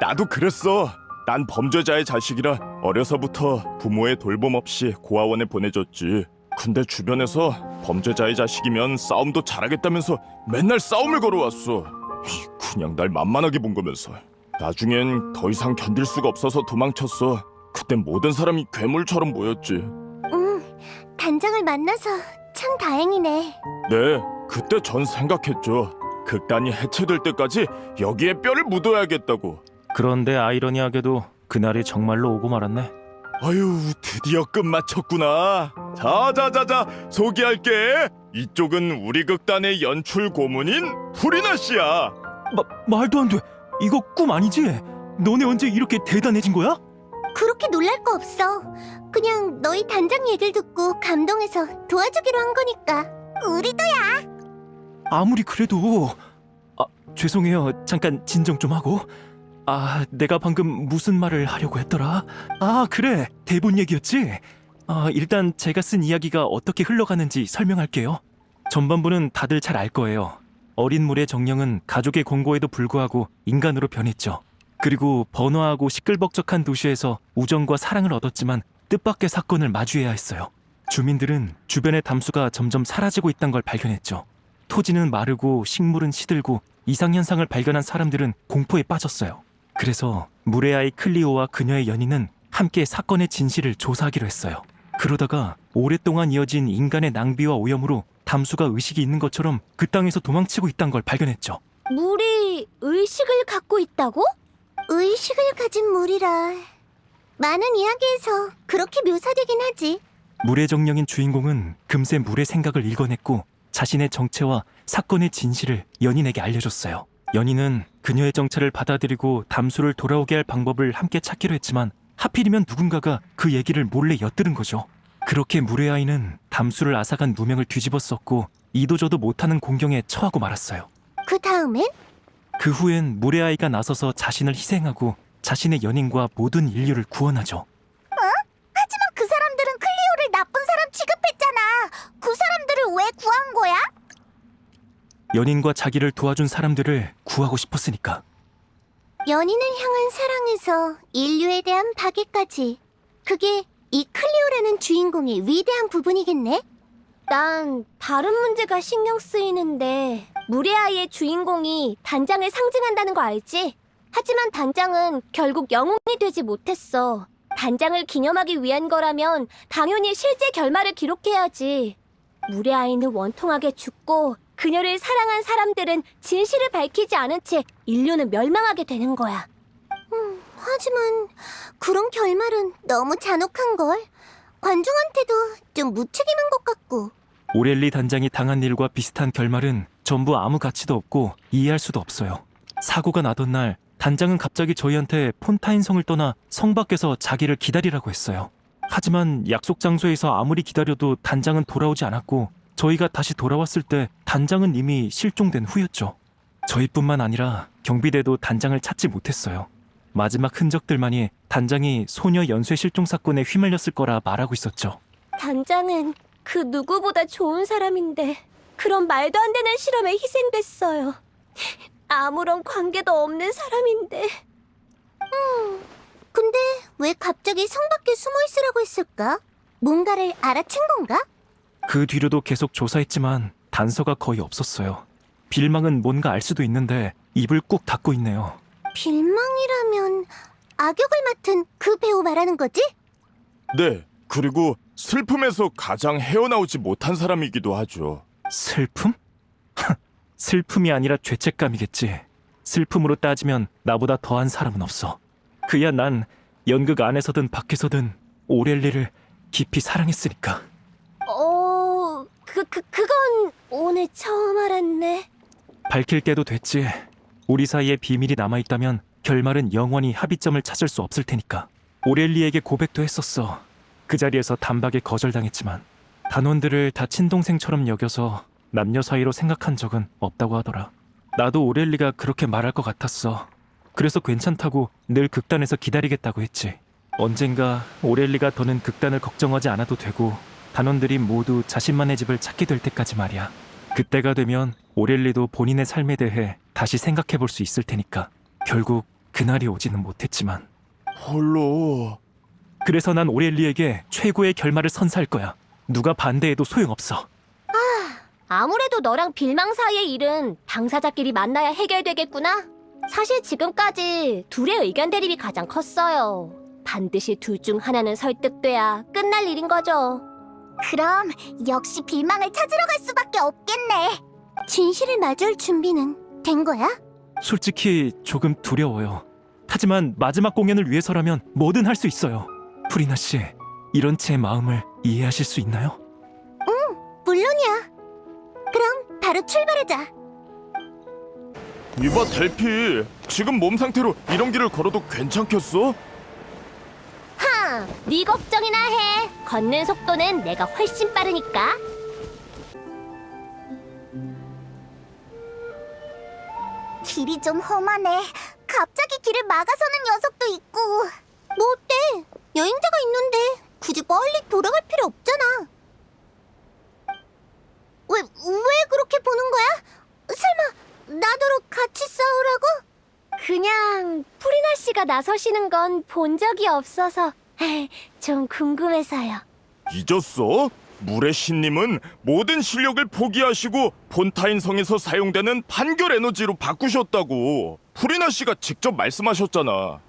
나도 그랬어. 난 범죄자의 자식이라 어려서부터 부모의 돌봄 없이 고아원에 보내줬지. 근데 주변에서 범죄자의 자식이면 싸움도 잘하겠다면서 맨날 싸움을 걸어왔어. 그냥 날 만만하게 본 거면서. 나중엔 더 이상 견딜 수가 없어서 도망쳤어. 그땐 모든 사람이 괴물처럼 보였지. 단장을 만나서 참 다행이네. 네, 그때 전 생각했죠. 극단이 해체될 때까지 여기에 뼈를 묻어야겠다고. 그런데 아이러니하게도 그날이 정말로 오고 말았네. 아유, 드디어 끝마쳤구나. 자자자자, 소개할게. 이쪽은 우리 극단의 연출 고문인 후리나 씨야. 말도 안 돼. 이거 꿈 아니지? 너네 언제 이렇게 대단해진 거야? 그렇게 놀랄 거 없어. 그냥 너희 단장 얘기를 듣고 감동해서 도와주기로 한 거니까. 우리도야. 아무리 그래도 죄송해요. 잠깐 진정 좀 하고. 내가 방금 무슨 말을 하려고 했더라? 그래. 대본 얘기였지? 일단 제가 쓴 이야기가 어떻게 흘러가는지 설명할게요. 전반부는 다들 잘 알 거예요. 어린 물의 정령은 가족의 권고에도 불구하고 인간으로 변했죠. 그리고 번화하고 시끌벅적한 도시에서 우정과 사랑을 얻었지만 뜻밖의 사건을 마주해야 했어요. 주민들은 주변의 담수가 점점 사라지고 있다는 걸 발견했죠. 토지는 마르고 식물은 시들고 이상현상을 발견한 사람들은 공포에 빠졌어요. 그래서 물의 아이 클리오와 그녀의 연인은 함께 사건의 진실을 조사하기로 했어요. 그러다가 오랫동안 이어진 인간의 낭비와 오염으로 담수가 의식이 있는 것처럼 그 땅에서 도망치고 있다는 걸 발견했죠. 물이 의식을 갖고 있다고? 의식을 가진 물이라. 많은 이야기에서 그렇게 묘사되긴 하지. 물의 정령인 주인공은 금세 물의 생각을 읽어냈고 자신의 정체와 사건의 진실을 연인에게 알려줬어요. 연인은 그녀의 정체를 받아들이고 담수를 돌아오게 할 방법을 함께 찾기로 했지만 하필이면 누군가가 그 얘기를 몰래 엿들은 거죠. 그렇게 물의 아이는 담수를 앗아간 무명을 뒤집었었고 이도저도 못하는 공경에 처하고 말았어요. 그 다음엔? 그 후엔 물의 아이가 나서서 자신을 희생하고 자신의 연인과 모든 인류를 구원하죠. 하지만 그 사람들은 클리오를 나쁜 사람 취급했잖아. 그 사람들을 왜 구한 거야? 연인과 자기를 도와준 사람들을 구하고 싶었으니까. 연인을 향한 사랑에서 인류에 대한 파괴까지. 그게 이 클리오라는 주인공의 위대한 부분이겠네? 난 다른 문제가 신경 쓰이는데 물의 아이의 주인공이 단장을 상징한다는 거 알지? 하지만 단장은 결국 영웅이 되지 못했어. 단장을 기념하기 위한 거라면 당연히 실제 결말을 기록해야지. 물의 아이는 원통하게 죽고 그녀를 사랑한 사람들은 진실을 밝히지 않은 채 인류는 멸망하게 되는 거야. 하지만 그런 결말은 너무 잔혹한걸. 관중한테도 좀 무책임한 것 같고. 오렐리 단장이 당한 일과 비슷한 결말은 전부 아무 가치도 없고 이해할 수도 없어요. 사고가 나던 날 단장은 갑자기 저희한테 폰타인 성을 떠나 성 밖에서 자기를 기다리라고 했어요. 하지만 약속 장소에서 아무리 기다려도 단장은 돌아오지 않았고 저희가 다시 돌아왔을 때 단장은 이미 실종된 후였죠. 저희뿐만 아니라 경비대도 단장을 찾지 못했어요. 마지막 흔적들만이 단장이 소녀 연쇄 실종 사건에 휘말렸을 거라 말하고 있었죠. 단장은 그 누구보다 좋은 사람인데 그런 말도 안 되는 실험에 희생됐어요. 아무런 관계도 없는 사람인데. 근데 왜 갑자기 성 밖에 숨어 있으라고 했을까? 뭔가를 알아챈 건가? 그 뒤로도 계속 조사했지만 단서가 거의 없었어요. 빌망은 뭔가 알 수도 있는데 입을 꾹 닫고 있네요. 빌망이라면 악역을 맡은 그 배우 말하는 거지? 네, 그리고 슬픔에서 가장 헤어나오지 못한 사람이기도 하죠. 슬픔? 슬픔이 아니라 죄책감이겠지. 슬픔으로 따지면 나보다 더한 사람은 없어. 그야 난 연극 안에서든 밖에서든 오렐리를 깊이 사랑했으니까. 그건 오늘 처음 알았네. 밝힐 때도 됐지. 우리 사이에 비밀이 남아있다면 결말은 영원히 합의점을 찾을 수 없을 테니까. 오렐리에게 고백도 했었어. 그 자리에서 단박에 거절당했지만 단원들을 다 친동생처럼 여겨서 남녀 사이로 생각한 적은 없다고 하더라. 나도 오렐리가 그렇게 말할 것 같았어. 그래서 괜찮다고 늘 극단에서 기다리겠다고 했지. 언젠가 오렐리가 더는 극단을 걱정하지 않아도 되고 단원들이 모두 자신만의 집을 찾게 될 때까지 말이야. 그때가 되면 오렐리도 본인의 삶에 대해 다시 생각해 볼 수 있을 테니까. 결국 그날이 오지는 못했지만. 홀로... 그래서 난 오렐리에게 최고의 결말을 선사할 거야. 누가 반대해도 소용없어. 아무래도 너랑 빌망 사이의 일은 당사자끼리 만나야 해결되겠구나. 사실 지금까지 둘의 의견 대립이 가장 컸어요. 반드시 둘 중 하나는 설득돼야 끝날 일인 거죠. 그럼 역시 빌망을 찾으러 갈 수밖에 없겠네. 진실을 마주할 준비는 된 거야? 솔직히 조금 두려워요. 하지만 마지막 공연을 위해서라면 뭐든 할 수 있어요. 프리나 씨, 이런 제 마음을 이해하실 수 있나요? 물론이야. 그럼 바로 출발하자. 이봐 델피, 지금 몸 상태로 이런 길을 걸어도 괜찮겠어? 하, 네 걱정이나 해. 걷는 속도는 내가 훨씬 빠르니까. 길이 좀 험하네. 갑자기 길을 막아서는 녀석도 있고. 뭐 어때? 여행자가 있는데 굳이 멀리 돌아갈 필요 없잖아. 왜 그렇게 보는 거야? 설마 나더러 같이 싸우라고? 그냥 프리나 씨가 나서시는 건 본 적이 없어서 좀 궁금해서요. 잊었어? 물의 신님은 모든 실력을 포기하시고 본타인 성에서 사용되는 판결 에너지로 바꾸셨다고 프리나 씨가 직접 말씀하셨잖아.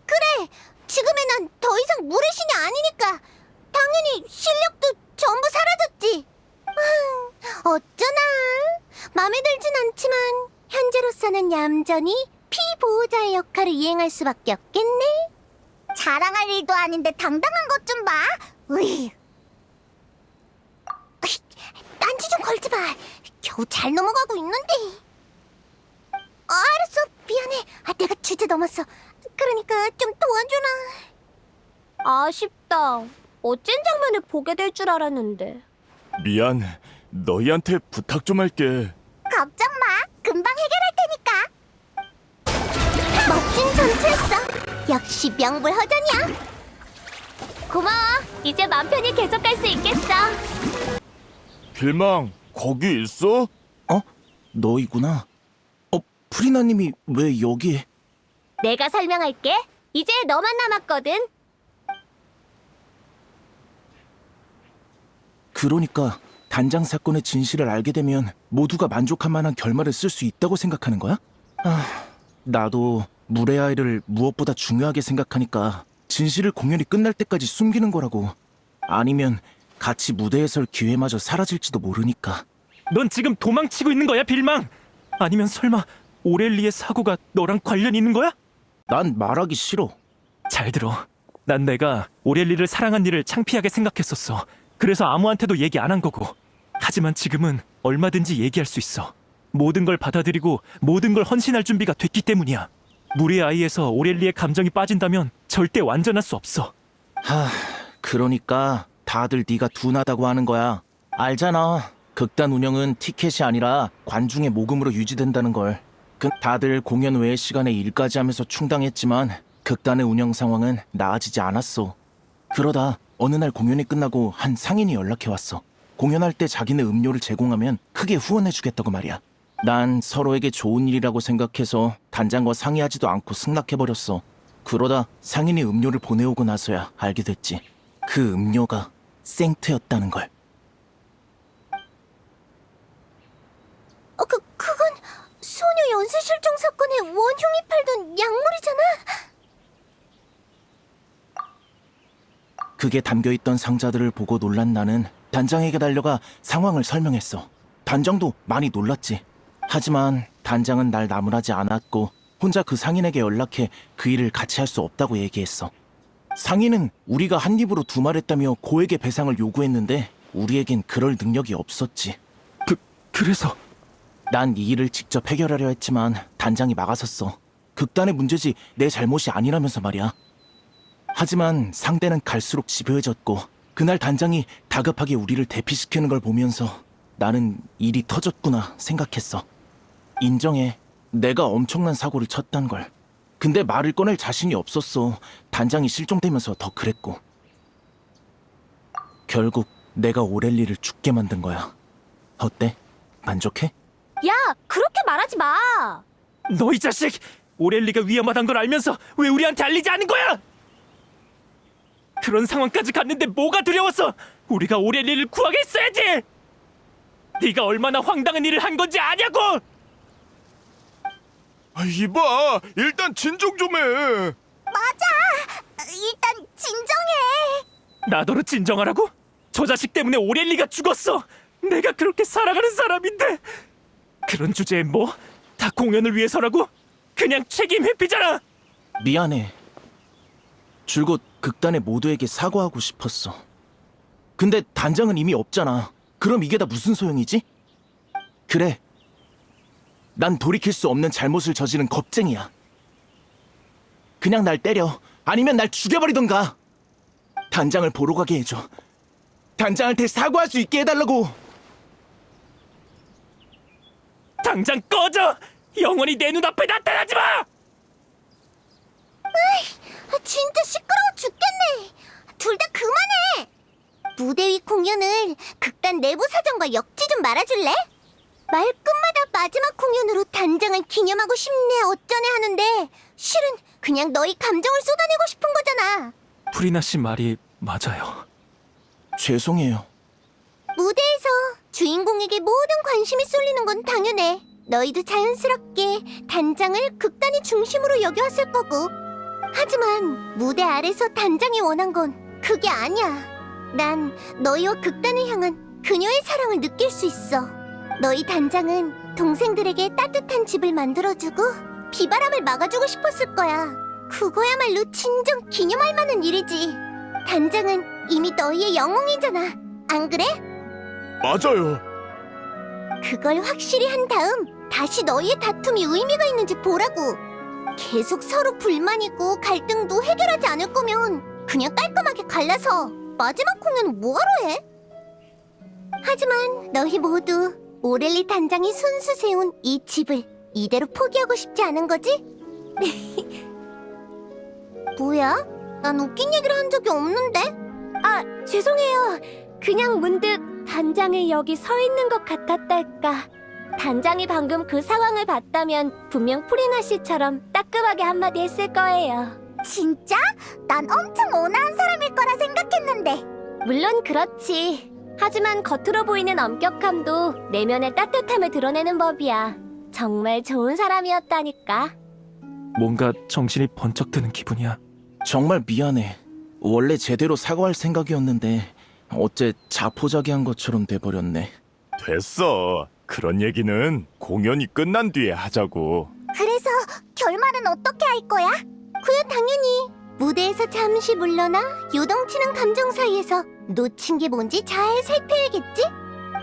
그래. 지금의 난 더 이상 물의 신이 아니니까 당연히 실력도 전부 사라졌지. 어쩌나 마음에 들진 않지만 현재로서는 얌전히 피보호자의 역할을 이행할 수밖에 없겠네. 자랑할 일도 아닌데 당당한 것 좀 봐. 으이. 딴지 좀 걸지 마. 겨우 잘 넘어가고 있는데. 알았어. 미안해. 내가 주제 넘었어. 그러니까 좀 도와주나. 아쉽다. 어쩐 장면을 보게 될 줄 알았는데. 미안, 너희한테 부탁 좀 할게. 걱정 마. 금방 해결할 테니까. 멋진 전투였어. 역시 명불허전이야. 고마워. 이제 맘 편히 계속 갈 수 있겠어. 빌망, 거기 있어? 너희구나. 프리나님이 왜 여기? 내가 설명할게. 이제 너만 남았거든. 그러니까 단장 사건의 진실을 알게 되면 모두가 만족할 만한 결말을 쓸 수 있다고 생각하는 거야? 나도 물의 아이를 무엇보다 중요하게 생각하니까 진실을 공연이 끝날 때까지 숨기는 거라고. 아니면 같이 무대에 설 기회마저 사라질지도 모르니까. 넌 지금 도망치고 있는 거야, 빌망? 아니면 설마 오렐리의 사고가 너랑 관련 있는 거야? 난 말하기 싫어. 잘 들어. 난 내가 오렐리를 사랑한 일을 창피하게 생각했었어. 그래서 아무한테도 얘기 안 한 거고. 하지만 지금은 얼마든지 얘기할 수 있어. 모든 걸 받아들이고 모든 걸 헌신할 준비가 됐기 때문이야. 물의 아이에서 오렐리의 감정이 빠진다면 절대 완전할 수 없어. 그러니까 다들 네가 둔하다고 하는 거야. 알잖아. 극단 운영은 티켓이 아니라 관중의 모금으로 유지된다는 걸. 다들 공연 외의 시간에 일까지 하면서 충당했지만 극단의 운영 상황은 나아지지 않았어. 그러다 어느 날 공연이 끝나고 한 상인이 연락해왔어. 공연할 때 자기네 음료를 제공하면 크게 후원해주겠다고 말이야. 난 서로에게 좋은 일이라고 생각해서 단장과 상의하지도 않고 승낙해버렸어. 그러다 상인이 음료를 보내오고 나서야 알게 됐지. 그 음료가 생트였다는 걸. 그건 소녀 연쇄 실종 사건의 원흉이 팔던 약물이잖아. 그게 담겨있던 상자들을 보고 놀란 나는 단장에게 달려가 상황을 설명했어. 단장도 많이 놀랐지. 하지만 단장은 날 나무라지 않았고 혼자 그 상인에게 연락해 그 일을 같이 할 수 없다고 얘기했어. 상인은 우리가 한 입으로 두말했다며 고액의 배상을 요구했는데 우리에겐 그럴 능력이 없었지. 그래서 난 이 일을 직접 해결하려 했지만 단장이 막아섰어. 극단의 문제지 내 잘못이 아니라면서 말이야. 하지만 상대는 갈수록 집요해졌고 그날 단장이 다급하게 우리를 대피시키는 걸 보면서 나는 일이 터졌구나 생각했어. 인정해. 내가 엄청난 사고를 쳤단 걸. 근데 말을 꺼낼 자신이 없었어. 단장이 실종되면서 더 그랬고. 결국 내가 오렐리를 죽게 만든 거야. 어때? 만족해? 야, 그렇게 말하지 마. 너 이 자식! 오렐리가 위험하단 걸 알면서 왜 우리한테 알리지 않은 거야? 그런 상황까지 갔는데 뭐가 두려웠어? 우리가 오렐리를 구하겠어야지! 네가 얼마나 황당한 일을 한 건지 아냐고! 이봐, 일단 진정 좀 해. 일단 진정해. 나더러 진정하라고? 저 자식 때문에 오렐리가 죽었어! 내가 그렇게 사랑하는 사람인데! 그런 주제에 뭐? 다 공연을 위해서라고? 그냥 책임 회피잖아! 미안해. 줄곧 극단의 모두에게 사과하고 싶었어. 근데 단장은 이미 없잖아. 그럼 이게 다 무슨 소용이지? 그래. 난 돌이킬 수 없는 잘못을 저지른 겁쟁이야. 그냥 날 때려. 아니면 날 죽여버리던가. 단장을 보러 가게 해줘. 단장한테 사과할 수 있게 해달라고. 당장 꺼져! 영원히 내 눈앞에 나타나지 마! 진짜 시끄러워 죽겠네. 둘 다 그만해. 무대 위 공연을 극단 내부 사정과 엮지 좀 말아줄래? 말끝마다 마지막 공연으로 단장을 기념하고 싶네 어쩌네 하는데 실은 그냥 너희 감정을 쏟아내고 싶은 거잖아. 프리나 씨 말이 맞아요. 죄송해요. 무대에서 주인공에게 모든 관심이 쏠리는 건 당연해. 너희도 자연스럽게 단장을 극단의 중심으로 여겨왔을 거고. 하지만 무대 아래서 단장이 원한 건 그게 아니야. 난 너희와 극단을 향한 그녀의 사랑을 느낄 수 있어. 너희 단장은 동생들에게 따뜻한 집을 만들어주고 비바람을 막아주고 싶었을 거야. 그거야말로 진정 기념할 만한 일이지. 단장은 이미 너희의 영웅이잖아. 안 그래? 맞아요. 그걸 확실히 한 다음 다시 너희의 다툼이 의미가 있는지 보라고. 계속 서로 불만이고 갈등도 해결하지 않을 거면 그냥 깔끔하게 갈라서 마지막 공연은 뭐하러 해? 하지만 너희 모두 오렐리 단장이 손수 세운 이 집을 이대로 포기하고 싶지 않은 거지? 뭐야? 난 웃긴 얘기를 한 적이 없는데? 아, 죄송해요. 그냥 문득 단장이 여기 서 있는 것 같았달까. 단장이 방금 그 상황을 봤다면 분명 프리나 씨처럼 따끔하게 한마디 했을 거예요. 진짜? 난 엄청 온화한 사람일 거라 생각했는데. 물론 그렇지. 하지만 겉으로 보이는 엄격함도 내면의 따뜻함을 드러내는 법이야. 정말 좋은 사람이었다니까. 뭔가 정신이 번쩍 드는 기분이야. 정말 미안해. 원래 제대로 사과할 생각이었는데 어째 자포자기한 것처럼 돼버렸네. 됐어. 그런 얘기는 공연이 끝난 뒤에 하자고. 그래서 결말은 어떻게 할 거야? 그야 당연히 무대에서 잠시 물러나 요동치는 감정 사이에서 놓친 게 뭔지 잘 살펴야겠지?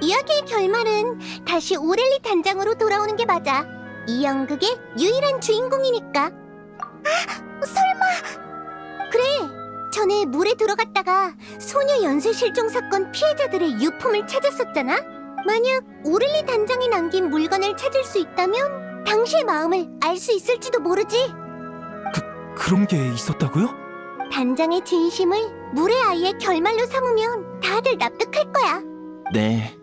이야기의 결말은 다시 오렐리 단장으로 돌아오는 게 맞아. 이 연극의 유일한 주인공이니까. 아, 설마. 그래, 전에 물에 들어갔다가 소녀 연쇄 실종 사건 피해자들의 유품을 찾았었잖아? 만약 오렐리 단장이 남긴 물건을 찾을 수 있다면 당시의 마음을 알 수 있을지도 모르지. 그런 게 있었다고요? 단장의 진심을 물의 아이의 결말로 삼으면 다들 납득할 거야. 네.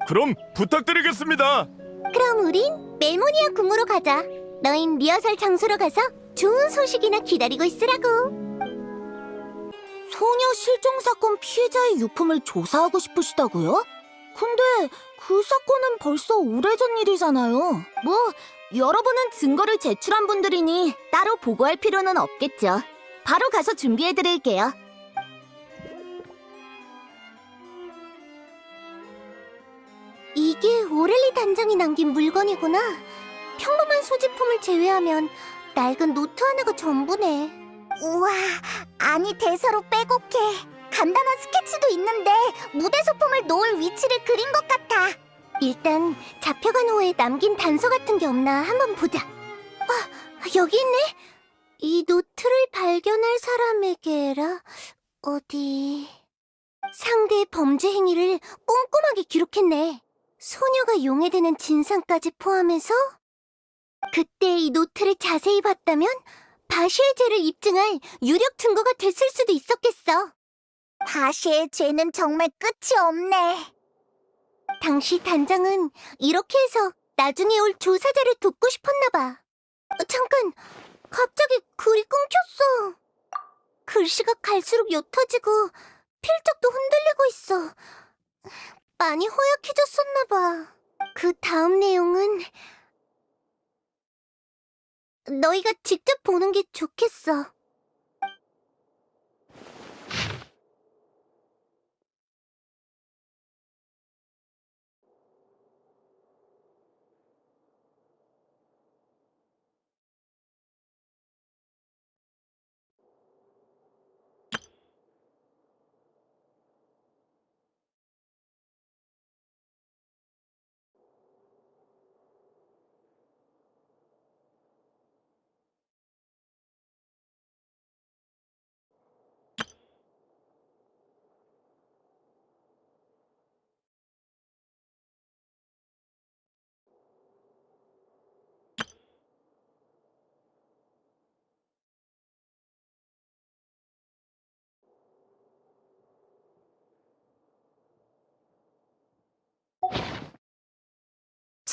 그럼 부탁드리겠습니다. 그럼 우린 멜모니아 궁으로 가자. 너흰 리허설 장소로 가서 좋은 소식이나 기다리고 있으라고. 소녀 실종 사건 피해자의 유품을 조사하고 싶으시다고요? 근데 그 사건은 벌써 오래전 일이잖아요. 뭐 여러분은 증거를 제출한 분들이니 따로 보고할 필요는 없겠죠. 바로 가서 준비해드릴게요. 이게 오렐리 단장이 남긴 물건이구나. 평범한 소지품을 제외하면 낡은 노트 하나가 전부네. 우와, 아니 대사로 빼곡해. 간단한 스케치도 있는데 무대 소품을 놓을 위치를 그린 것 같아. 일단 잡혀간 후에 남긴 단서 같은 게 없나 한번 보자. 아, 여기 있네. 이 노트를 발견할 사람에게라. 어디... 상대의 범죄 행위를 꼼꼼하게 기록했네. 소녀가 용해되는 진상까지 포함해서 그때 이 노트를 자세히 봤다면 바시의 죄를 입증할 유력 증거가 됐을 수도 있었겠어. 바시의 죄는 정말 끝이 없네. 당시 단장은 이렇게 해서 나중에 올 조사자를 돕고 싶었나 봐. 잠깐, 갑자기 글이 끊겼어. 글씨가 갈수록 옅어지고 필적도 흔들리고 있어. 많이 허약해졌었나 봐. 그 다음 내용은 너희가 직접 보는 게 좋겠어.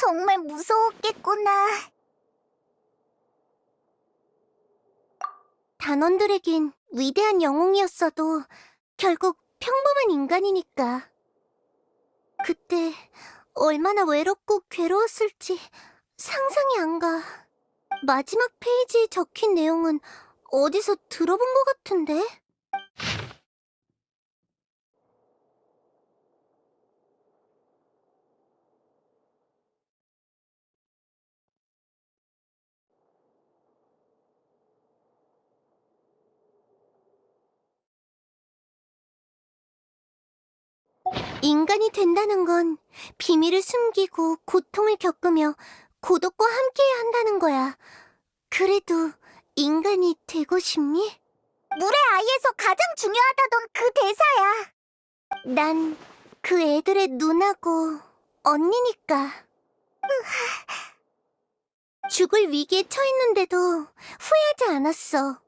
정말 무서웠겠구나. 단원들에겐 위대한 영웅이었어도 결국 평범한 인간이니까. 그때 얼마나 외롭고 괴로웠을지 상상이 안 가. 마지막 페이지에 적힌 내용은 어디서 들어본 것 같은데? 인간이 된다는 건 비밀을 숨기고 고통을 겪으며 고독과 함께해야 한다는 거야. 그래도 인간이 되고 싶니? 물의 아이에서 가장 중요하다던 그 대사야. 난 그 애들의 누나고 언니니까. 죽을 위기에 처했는데도 후회하지 않았어.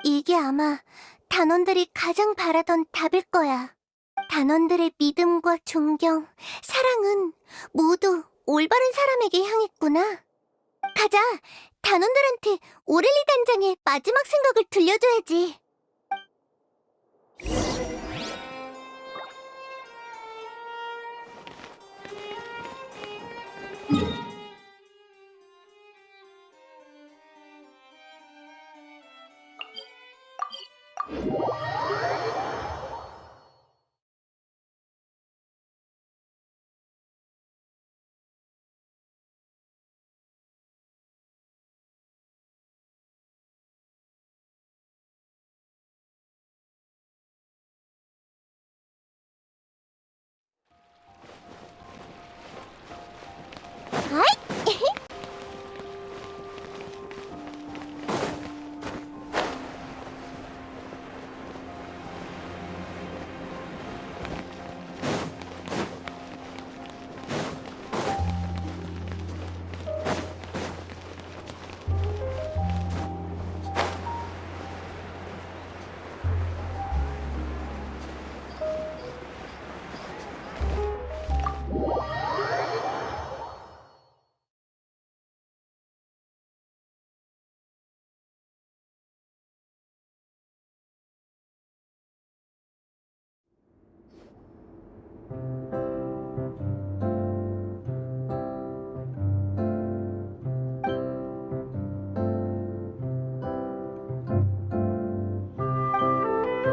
이게 아마 단원들이 가장 바라던 답일 거야. 단원들의 믿음과 존경, 사랑은 모두 올바른 사람에게 향했구나. 가자, 단원들한테 오렐리 단장의 마지막 생각을 들려줘야지.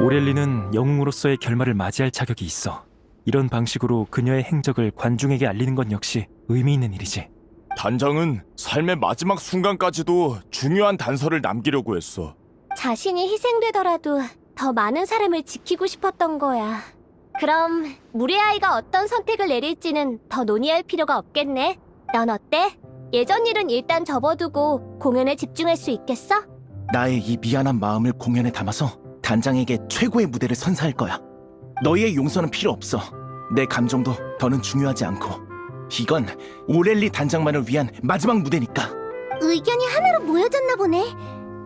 오렐리는 영웅으로서의 결말을 맞이할 자격이 있어. 이런 방식으로 그녀의 행적을 관중에게 알리는 건 역시 의미 있는 일이지. 단장은 삶의 마지막 순간까지도 중요한 단서를 남기려고 했어. 자신이 희생되더라도 더 많은 사람을 지키고 싶었던 거야. 그럼 물의 아이가 어떤 선택을 내릴지는 더 논의할 필요가 없겠네. 넌 어때? 예전 일은 일단 접어두고 공연에 집중할 수 있겠어? 나의 이 미안한 마음을 공연에 담아서 단장에게 최고의 무대를 선사할 거야. 너희의 용서는 필요 없어. 내 감정도 더는 중요하지 않고. 이건 오렐리 단장만을 위한 마지막 무대니까. 의견이 하나로 모여졌나 보네.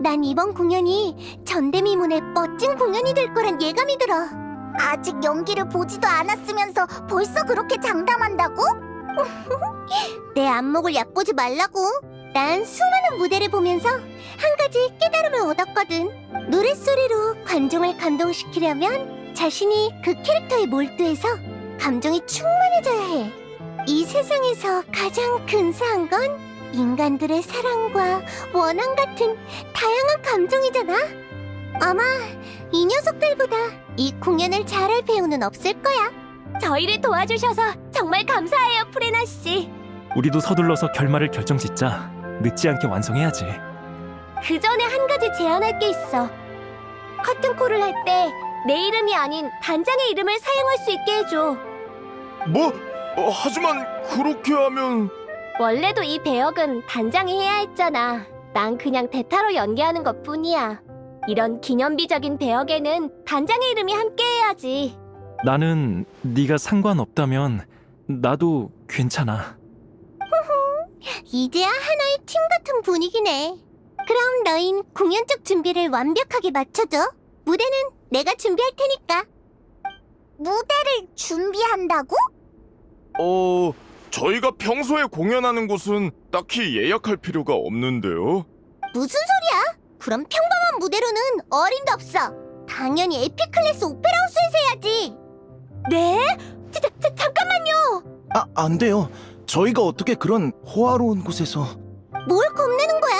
난 이번 공연이 전대미문의 멋진 공연이 될 거란 예감이 들어. 아직 연기를 보지도 않았으면서 벌써 그렇게 장담한다고? 내 안목을 얕보지 말라고. 난 수많은 무대를 보면서 한 가지 깨달음을 얻었거든. 노랫소리로 관중을 감동시키려면 자신이 그 캐릭터에 몰두해서 감정이 충만해져야 해. 이 세상에서 가장 근사한 건 인간들의 사랑과 원한 같은 다양한 감정이잖아. 아마 이 녀석들보다 이 공연을 잘할 배우는 없을 거야. 저희를 도와주셔서 정말 감사해요, 프레나 씨. 우리도 서둘러서 결말을 결정짓자. 늦지 않게 완성해야지. 그 전에 한 가지 제안할 게 있어. 커튼콜을 할 때 내 이름이 아닌 단장의 이름을 사용할 수 있게 해줘. 뭐? 하지만 그렇게 하면... 원래도 이 배역은 단장이 해야 했잖아. 난 그냥 대타로 연기하는 것뿐이야. 이런 기념비적인 배역에는 단장의 이름이 함께해야지. 나는 네가 상관없다면 나도 괜찮아. 이제야 하나의 팀 같은 분위기네. 그럼 너흰 공연 쪽 준비를 완벽하게 맞춰줘. 무대는 내가 준비할 테니까. 무대를 준비한다고? 저희가 평소에 공연하는 곳은 딱히 예약할 필요가 없는데요. 무슨 소리야? 그럼 평범한 무대로는 어림도 없어. 당연히 에픽클래스 오페라하우스에서 해야지. 네? 잠깐만요. 안 돼요. 저희가 어떻게 그런 호화로운 곳에서... 뭘 겁내는 거야?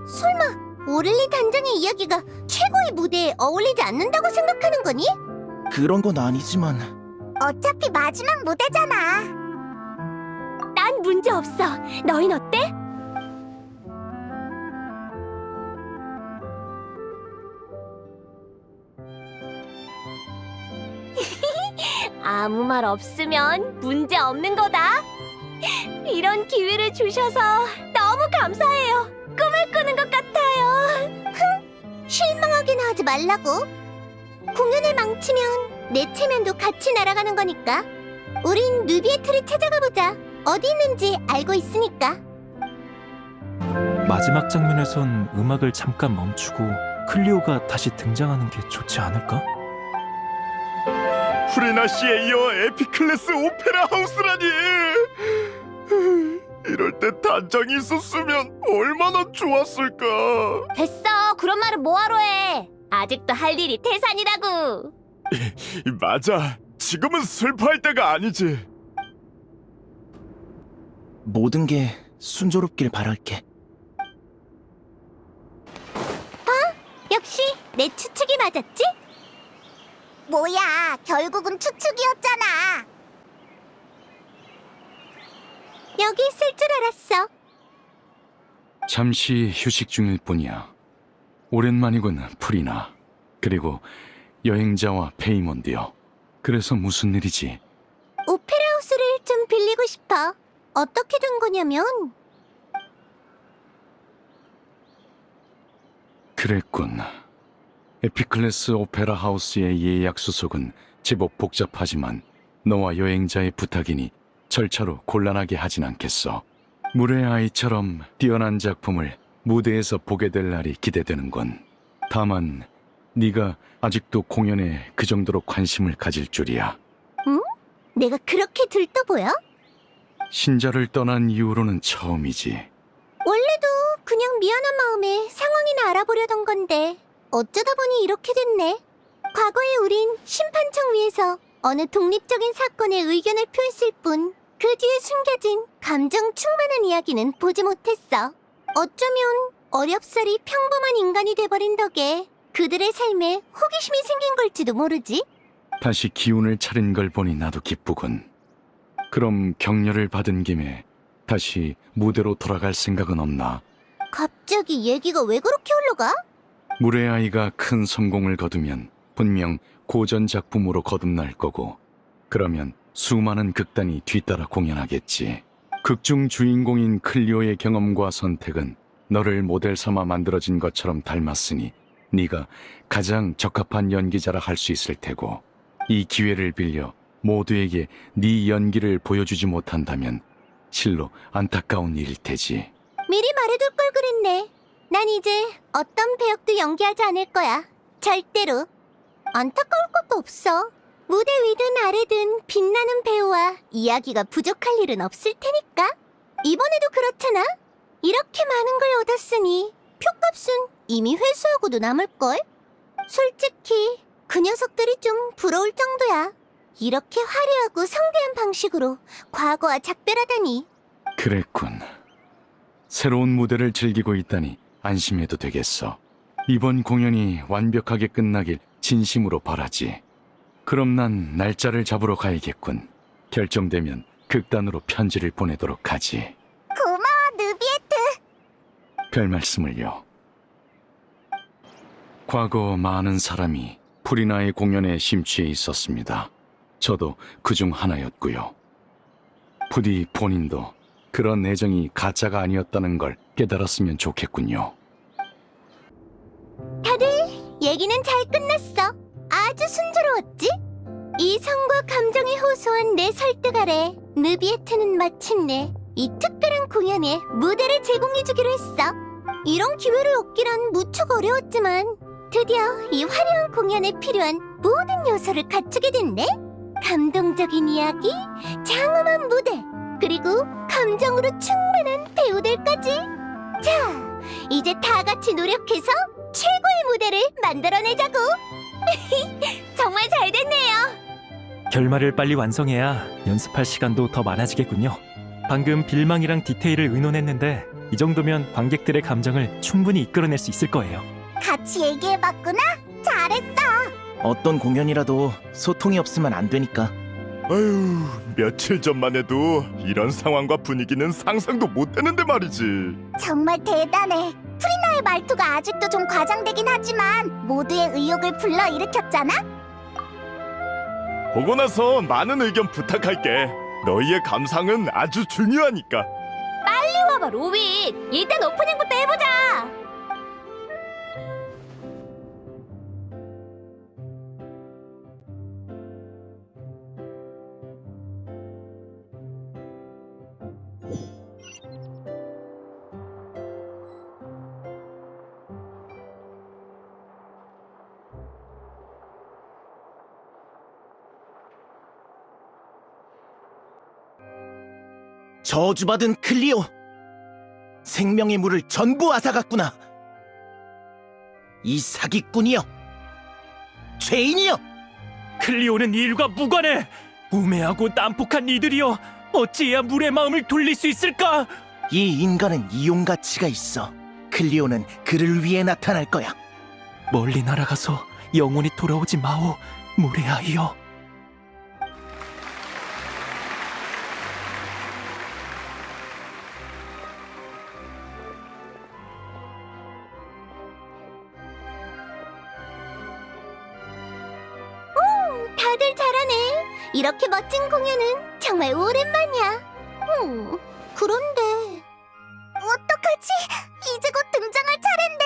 설마 오를리 단장의 이야기가 최고의 무대에 어울리지 않는다고 생각하는 거니? 그런 건 아니지만... 어차피 마지막 무대잖아. 난 문제 없어. 너흰 어때? 아무 말 없으면 문제 없는 거다. 이런 기회를 주셔서 너무 감사해요. 꿈을 꾸는 것 같아요. 실망하게나 하지 말라고. 공연을 망치면 내 체면도 같이 날아가는 거니까. 우린 누비에트를 찾아가 보자. 어디 있는지 알고 있으니까. 마지막 장면에선 음악을 잠깐 멈추고 클리오가 다시 등장하는 게 좋지 않을까? 프리나 씨에 이어 에픽클래스 오페라 하우스라니! 이럴 때 단장이 있었으면 얼마나 좋았을까. 됐어. 그런 말은 뭐하러 해. 아직도 할 일이 태산이라고. 맞아. 지금은 슬퍼할 때가 아니지. 모든 게 순조롭길 바랄게. 역시 내 추측이 맞았지? 뭐야, 결국은 추측이었잖아. 여기 있을 줄 알았어. 잠시 휴식 중일 뿐이야. 오랜만이군, 프리나. 그리고 여행자와 페이몬드요. 그래서 무슨 일이지? 오페라하우스를 좀 빌리고 싶어. 어떻게 된 거냐면 그랬군. 에피클래스 오페라 하우스의 예약 수속은 제법 복잡하지만 너와 여행자의 부탁이니 절차로 곤란하게 하진 않겠어. 물의 아이처럼 뛰어난 작품을 무대에서 보게 될 날이 기대되는군. 다만 네가 아직도 공연에 그 정도로 관심을 가질 줄이야. 내가 그렇게 들떠 보여? 신자를 떠난 이후로는 처음이지. 원래도 그냥 미안한 마음에 상황이나 알아보려던 건데 어쩌다 보니 이렇게 됐네. 과거에 우린 심판청 위에서 어느 독립적인 사건에 의견을 표했을 뿐 그 뒤에 숨겨진 감정 충만한 이야기는 보지 못했어. 어쩌면 어렵사리 평범한 인간이 돼버린 덕에 그들의 삶에 호기심이 생긴 걸지도 모르지. 다시 기운을 차린 걸 보니 나도 기쁘군. 그럼 격려를 받은 김에 다시 무대로 돌아갈 생각은 없나? 갑자기 얘기가 왜 그렇게 흘러가? 물의 아이가 큰 성공을 거두면 분명 고전 작품으로 거듭날 거고, 그러면 수많은 극단이 뒤따라 공연하겠지. 극중 주인공인 클리오의 경험과 선택은 너를 모델 삼아 만들어진 것처럼 닮았으니 네가 가장 적합한 연기자라 할 수 있을 테고, 이 기회를 빌려 모두에게 네 연기를 보여주지 못한다면 실로 안타까운 일일 테지. 미리 말해둘 걸 그랬네. 난 이제 어떤 배역도 연기하지 않을 거야. 절대로. 안타까울 것도 없어. 무대 위든 아래든 빛나는 배우와 이야기가 부족할 일은 없을 테니까. 이번에도 그렇잖아. 이렇게 많은 걸 얻었으니 표값은 이미 회수하고도 남을걸? 솔직히 그 녀석들이 좀 부러울 정도야. 이렇게 화려하고 성대한 방식으로 과거와 작별하다니. 그랬군. 새로운 무대를 즐기고 있다니 안심해도 되겠어. 이번 공연이 완벽하게 끝나길 진심으로 바라지. 그럼 난 날짜를 잡으러 가야겠군. 결정되면 극단으로 편지를 보내도록 하지. 고마워, 누비에트. 별 말씀을요. 과거 많은 사람이 프리나의 공연에 심취해 있었습니다. 저도 그중 하나였고요. 부디 본인도 그런 애정이 가짜가 아니었다는 걸 깨달았으면 좋겠군요. 다들 얘기는 잘 끝났어. 아주 순조로웠지? 이성과 감정이 호소한 내 설득 아래 느비에트는 마침내 이 특별한 공연에 무대를 제공해주기로 했어. 이런 기회를 얻기란 무척 어려웠지만 드디어 이 화려한 공연에 필요한 모든 요소를 갖추게 됐네. 감동적인 이야기, 장엄한 무대, 그리고 감정으로 충만한 배우들까지. 자, 이제 다 같이 노력해서 최고의 무대를 만들어내자고. 정말 잘 됐네요. 결말을 빨리 완성해야 연습할 시간도 더 많아지겠군요. 방금 빌망이랑 디테일을 의논했는데 이 정도면 관객들의 감정을 충분히 이끌어낼 수 있을 거예요. 같이 얘기해봤구나. 잘했어. 어떤 공연이라도 소통이 없으면 안 되니까. 아유, 며칠 전만 해도 이런 상황과 분위기는 상상도 못했는데 말이지. 정말 대단해. 프리나의 말투가 아직도 좀 과장되긴 하지만 모두의 의욕을 불러일으켰잖아. 보고 나서 많은 의견 부탁할게. 너희의 감상은 아주 중요하니까. 빨리 와봐, 로빗. 일단 오프닝부터 해보자. 저주받은 클리오! 생명의 물을 전부 앗아갔구나! 이 사기꾼이여! 죄인이여! 클리오는 일과 무관해! 우매하고 난폭한 이들이여! 어찌해야 물의 마음을 돌릴 수 있을까? 이 인간은 이용 가치가 있어. 클리오는 그를 위해 나타날 거야. 멀리 날아가서 영원히 돌아오지 마오, 물의 아이여. 다들 잘하네. 이렇게 멋진 공연은 정말 오랜만이야. 그런데 어떡하지? 이제 곧 등장할 차례인데.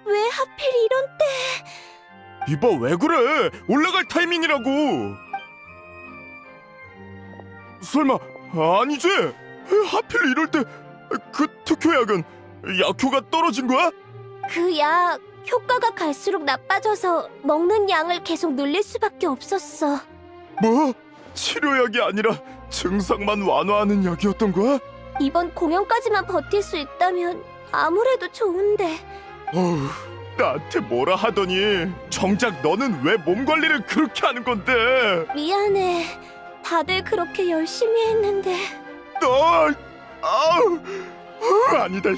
왜 하필 이런 때? 이봐, 왜 그래? 올라갈 타이밍이라고. 설마 아니지? 하필 이럴 때 그 특효약은 약효가 떨어진 거야? 그 약 효과가 갈수록 나빠져서 먹는 양을 계속 늘릴 수밖에 없었어. 뭐? 치료약이 아니라 증상만 완화하는 약이었던 거야? 이번 공연까지만 버틸 수 있다면 아무래도 좋은데. 어휴, 나한테 뭐라 하더니 정작 너는 왜 몸 관리를 그렇게 하는 건데? 미안해. 다들 그렇게 열심히 했는데. 너, 아니다.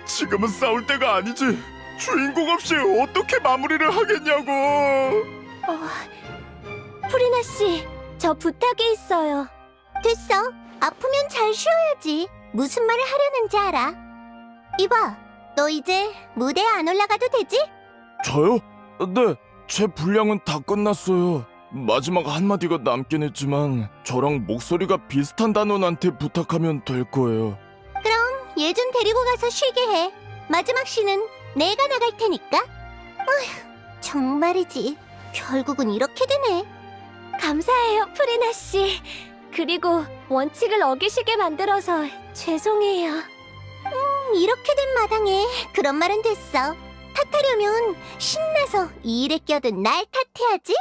지금은 싸울 때가 아니지. 주인공 없이 어떻게 마무리를 하겠냐고. 프리나 씨, 저 부탁이 있어요. 됐어. 아프면 잘 쉬어야지. 무슨 말을 하려는지 알아. 이봐, 너 이제 무대에 안 올라가도 되지? 저요? 네, 제 분량은 다 끝났어요. 마지막 한마디가 남긴 했지만 저랑 목소리가 비슷한 단원한테 부탁하면 될 거예요. 얘 좀 데리고 가서 쉬게 해. 마지막 시는 내가 나갈 테니까. 어휴, 정말이지. 결국은 이렇게 되네. 감사해요, 프리나 씨. 그리고 원칙을 어기시게 만들어서 죄송해요. 이렇게 된 마당에 그런 말은 됐어. 탓하려면 신나서 이 일에 껴든 날 탓해야지.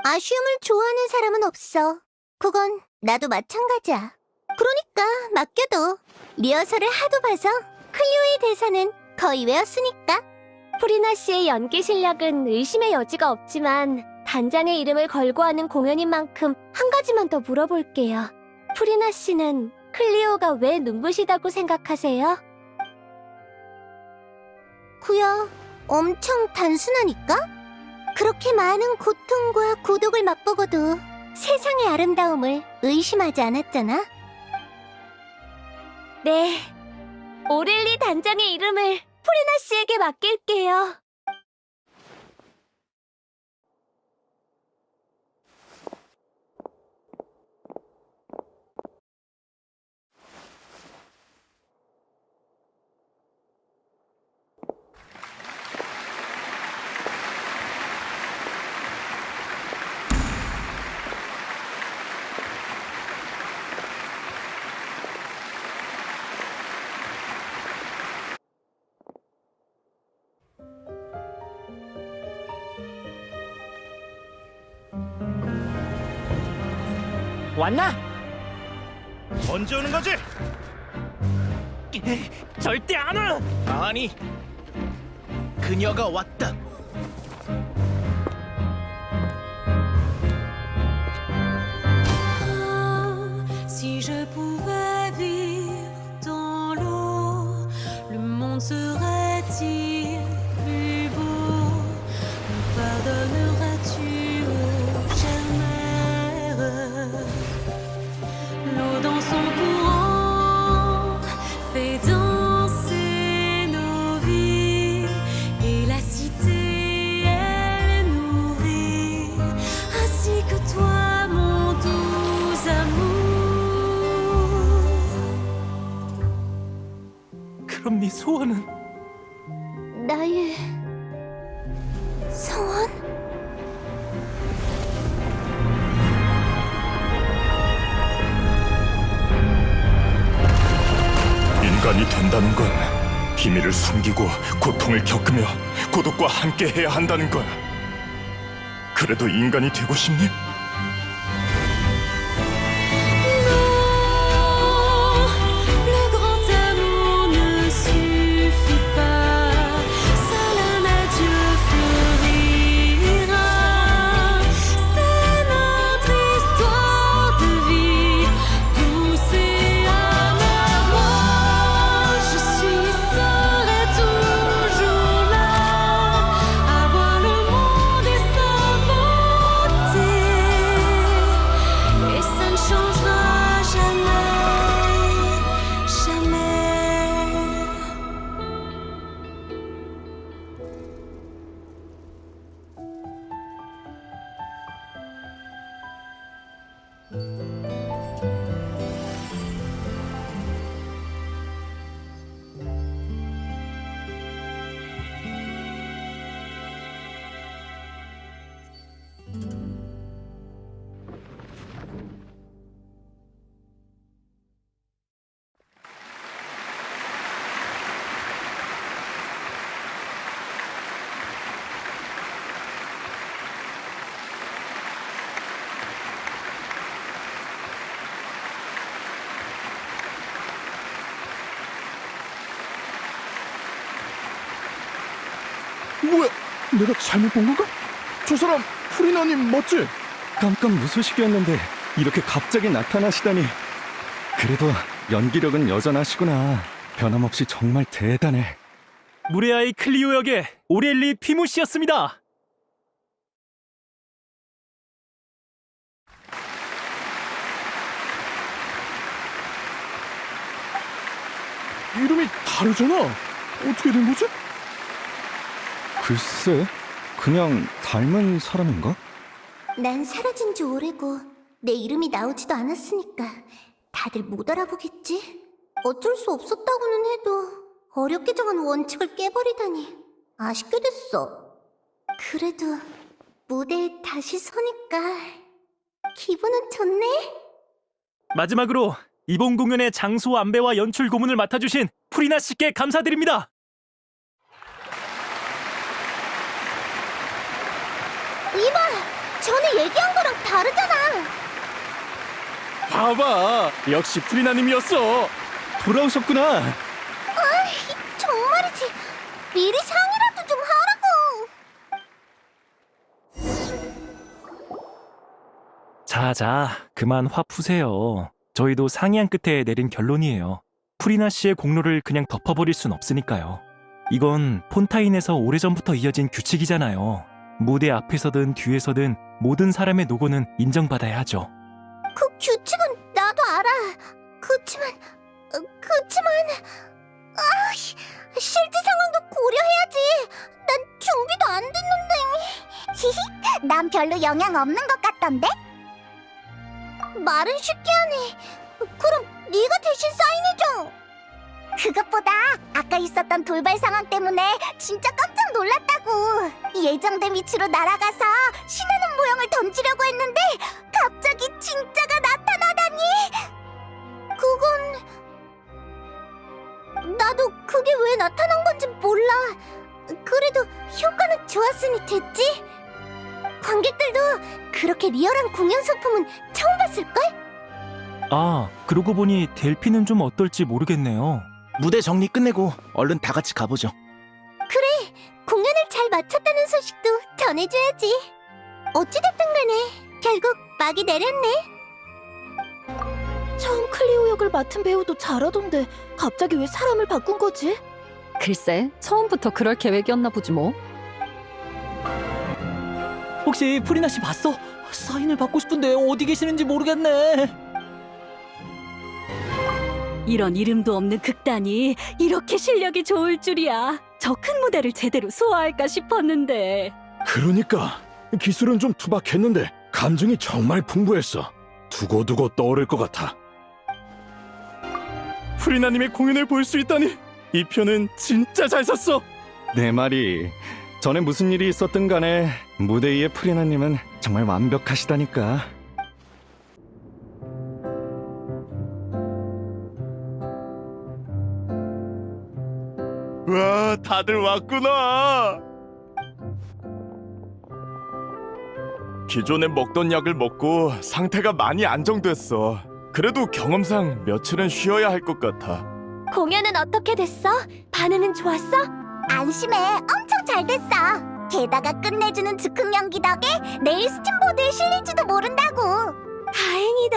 아쉬움을 좋아하는 사람은 없어. 그건 나도 마찬가지야. 그러니까 맡겨둬. 리허설을 하도 봐서 클리오의 대사는 거의 외웠으니까. 프리나 씨의 연기 실력은 의심의 여지가 없지만 단장의 이름을 걸고 하는 공연인 만큼 한 가지만 더 물어볼게요. 프리나 씨는 클리오가 왜 눈부시다고 생각하세요? 그야 엄청 단순하니까? 그렇게 많은 고통과 고독을 맛보고도 세상의 아름다움을 의심하지 않았잖아? 네, 오렐리 단장의 이름을 프리나 씨에게 맡길게요. 왔나? 언제 오는 거지? 절대 안 와! 아니, 그녀가 왔다. Si je pouvais vivre dans l'eau, le monde serait-il plus beau? Me pardonneras-tu, ô chère mère? L'eau dans son courant fait danser nos vies, et la cité elle nourrit, ainsi que toi, mon doux amour. 그럼 네 소원은? 나의 소원? 인간이 된다는 건 비밀을 숨기고 고통을 겪으며 고독과 함께 해야 한다는 거야. 그래도 인간이 되고 싶니? Le grand amour ne suffit pas, seul un adieu fleurira. C'est notre histoire de vie, douce et amère. Moi, je suis, serai toujours là, à voir le monde et sa beauté, et ça ne changera jamais, jamais. 뭐야? 내가 잘못 본 건가? 저 사람 프리나님 맞지? 깜깜 무소식이었는데 이렇게 갑자기 나타나시다니. 그래도 연기력은 여전하시구나. 변함없이 정말 대단해. 무레아의 클리오 역의 오렐리 피무 씨였습니다. 이름이 다르잖아. 어떻게 된 거지? 글쎄, 그냥 닮은 사람인가? 난 사라진 지 오래고 내 이름이 나오지도 않았으니까 다들 못 알아보겠지? 어쩔 수 없었다고는 해도 어렵게 정한 원칙을 깨버리다니 아쉽게 됐어. 그래도 무대에 다시 서니까 기분은 좋네. 마지막으로 이번 공연의 장소 안배와 연출 고문을 맡아주신 프리나 씨께 감사드립니다. 이봐! 전에 얘기한 거랑 다르잖아. 봐봐, 역시 프리나님이었어. 돌아오셨구나. 정말이지. 미리 상의라도 좀 하라고. 자자, 그만 화 푸세요. 저희도 상의한 끝에 내린 결론이에요. 프리나 씨의 공로를 그냥 덮어버릴 순 없으니까요. 이건 폰타인에서 오래전부터 이어진 규칙이잖아요. 무대 앞에서든 뒤에서든 모든 사람의 노고는 인정받아야 하죠. 그 규칙은 나도 알아. 그치만 실제 상황도 고려해야지. 난 준비도 안 됐는데. 히히, 난 별로 영향 없는 것 같던데? 말은 쉽게 하네. 그럼 네가 대신 사인해줘. 그것보다 아까 있었던 돌발 상황 때문에 진짜 깜짝 놀랐다고. 예정된 위치로 날아가서 신하는 모형을 던지려고 했는데 갑자기 진짜가 나타나다니. 나도 그게 왜 나타난 건지 몰라. 그래도 효과는 좋았으니 됐지? 관객들도 그렇게 리얼한 공연 소품은 처음 봤을걸? 아, 그러고 보니 델피는 좀 어떨지 모르겠네요. 무대 정리 끝내고 얼른 다 같이 가보죠. 공연을 잘 마쳤다는 소식도 전해줘야지. 어찌됐든 간에 결국 막이 내렸네. 처음 클리오 역을 맡은 배우도 잘하던데 갑자기 왜 사람을 바꾼 거지? 글쎄, 처음부터 그럴 계획이었나 보지 뭐. 혹시 프리나 씨 봤어? 사인을 받고 싶은데 어디 계시는지 모르겠네. 이런 이름도 없는 극단이 이렇게 실력이 좋을 줄이야. 저 큰 무대를 제대로 소화할까 싶었는데. 그러니까 기술은 좀 투박했는데 감정이 정말 풍부했어. 두고두고 떠오를 것 같아. 프리나님의 공연을 볼 수 있다니 이 편은 진짜 잘 샀어. 내 말이 전에 무슨 일이 있었든 간에 무대 위의 프리나님은 정말 완벽하시다니까. 와, 다들 왔구나. 기존에 먹던 약을 먹고 상태가 많이 안정됐어. 그래도 경험상 며칠은 쉬어야 할 것 같아. 공연은 어떻게 됐어? 반응은 좋았어? 안심해, 엄청 잘 됐어. 게다가 끝내주는 즉흥 연기 덕에 내일 스팀보드에 실릴지도 모른다고. 다행이다.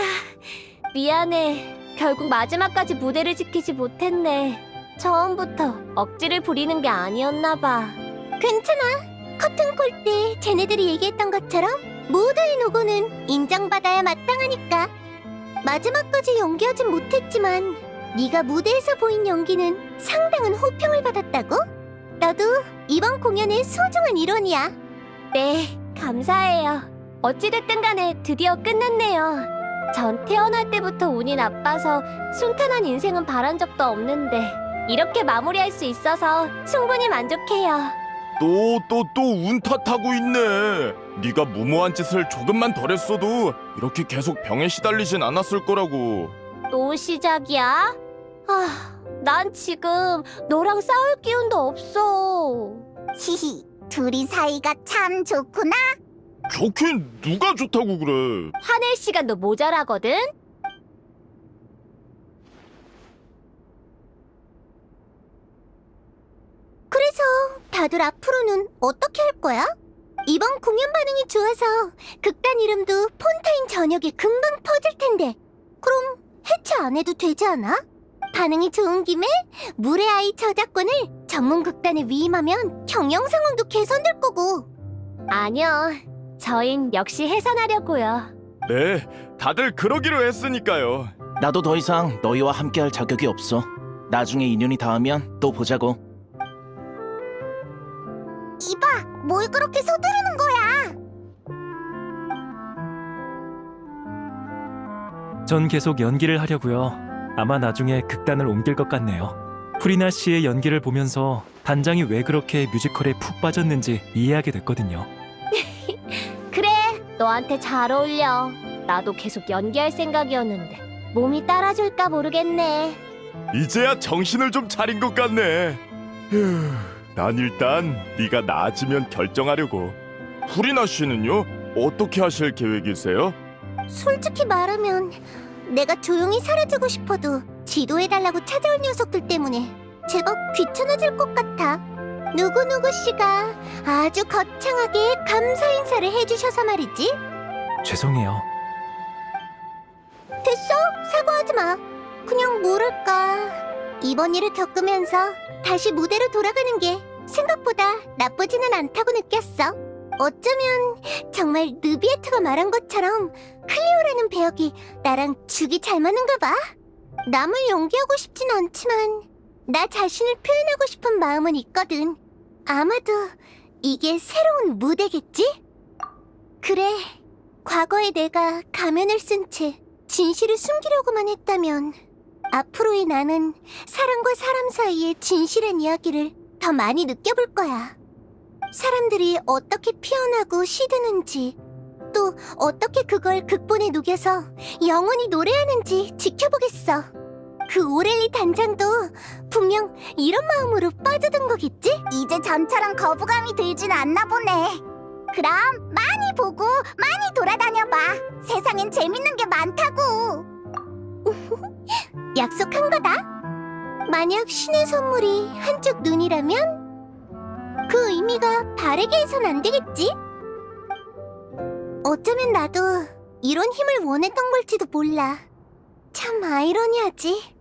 미안해. 결국 마지막까지 무대를 지키지 못했네. 처음부터 억지를 부리는 게 아니었나 봐. 괜찮아. 커튼콜 때 쟤네들이 얘기했던 것처럼 모두의 노고는 인정받아야 마땅하니까. 마지막까지 연기하진 못했지만 네가 무대에서 보인 연기는 상당한 호평을 받았다고? 너도 이번 공연의 소중한 일원이야. 네, 감사해요. 어찌됐든 간에 드디어 끝났네요. 전 태어날 때부터 운이 나빠서 순탄한 인생은 바란 적도 없는데 이렇게 마무리할 수 있어서 충분히 만족해요. 또 운 탓하고 있네. 네가 무모한 짓을 조금만 덜 했어도 이렇게 계속 병에 시달리진 않았을 거라고. 또 시작이야? 난 지금 너랑 싸울 기운도 없어. 히히, 둘이 사이가 참 좋구나. 좋긴 누가 좋다고 그래. 화낼 시간도 모자라거든? 그래서 다들 앞으로는 어떻게 할 거야? 이번 공연 반응이 좋아서 극단 이름도 폰타인 저녁에 금방 퍼질 텐데 그럼 해체 안 해도 되지 않아? 반응이 좋은 김에 물의 아이 저작권을 전문 극단에 위임하면 경영 상황도 개선될 거고. 아니요. 저흰 역시 해산하려고요. 네, 다들 그러기로 했으니까요. 나도 더 이상 너희와 함께할 자격이 없어. 나중에 인연이 닿으면 또 보자고. 이봐, 뭘 그렇게 서두르는 거야? 전 계속 연기를 하려고요. 아마 나중에 극단을 옮길 것 같네요. 프리나 씨의 연기를 보면서 단장이 왜 그렇게 뮤지컬에 푹 빠졌는지 이해하게 됐거든요. 그래, 너한테 잘 어울려. 나도 계속 연기할 생각이었는데 몸이 따라줄까 모르겠네. 이제야 정신을 좀 차린 것 같네. 휴, 난 일단 네가 나아지면 결정하려고. 프리나 씨는요? 어떻게 하실 계획이세요? 솔직히 말하면 내가 조용히 사라지고 싶어도 지도해달라고 찾아온 녀석들 때문에 제법 귀찮아질 것 같아. 누구누구 씨가 아주 거창하게 감사 인사를 해주셔서 말이지. 죄송해요. 됐어? 사과하지 마. 그냥 뭐랄까, 이번 일을 겪으면서 다시 무대로 돌아가는 게 생각보다 나쁘지는 않다고 느꼈어. 어쩌면 정말 느비에트가 말한 것처럼 클리오라는 배역이 나랑 죽이 잘 맞는가 봐. 남을 연기하고 싶진 않지만 나 자신을 표현하고 싶은 마음은 있거든. 아마도 이게 새로운 무대겠지? 그래, 과거에 내가 가면을 쓴 채 진실을 숨기려고만 했다면 앞으로의 나는 사람과 사람 사이의 진실한 이야기를 더 많이 느껴볼 거야. 사람들이 어떻게 피어나고 시드는지, 또 어떻게 그걸 극본에 녹여서 영원히 노래하는지 지켜보겠어. 그 오렐리 단장도 분명 이런 마음으로 빠져든 거겠지? 이제 전처럼 거부감이 들진 않나 보네. 그럼 많이 보고 많이 돌아다녀봐. 세상엔 재밌는 게 많다고. 약속한 거다. 만약 신의 선물이 한쪽 눈이라면 그 의미가 바르게 해선 안 되겠지? 어쩌면 나도 이런 힘을 원했던 걸지도 몰라. 참 아이러니하지.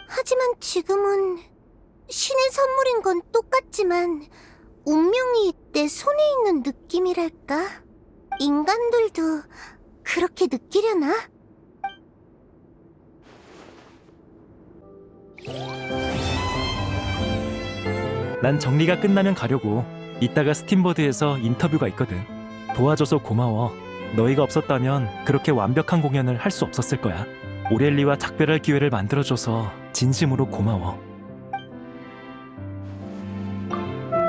하지만 지금은 신의 선물인 건 똑같지만 운명이 내 손에 있는 느낌이랄까? 인간들도 그렇게 느끼려나? 난 정리가 끝나면 가려고. 이따가 스팀버드에서 인터뷰가 있거든. 도와줘서 고마워. 너희가 없었다면 그렇게 완벽한 공연을 할 수 없었을 거야. 오렐리와 작별할 기회를 만들어줘서 진심으로 고마워.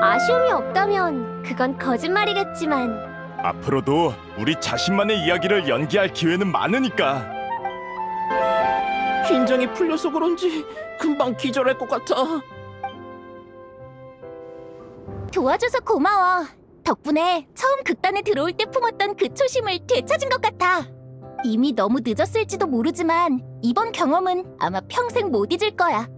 아쉬움이 없다면 그건 거짓말이겠지만 앞으로도 우리 자신만의 이야기를 연기할 기회는 많으니까. 긴장이 풀려서 그런지 금방 기절할 것 같아. 도와줘서 고마워. 덕분에 처음 극단에 들어올 때 품었던 그 초심을 되찾은 것 같아. 이미 너무 늦었을지도 모르지만 이번 경험은 아마 평생 못 잊을 거야.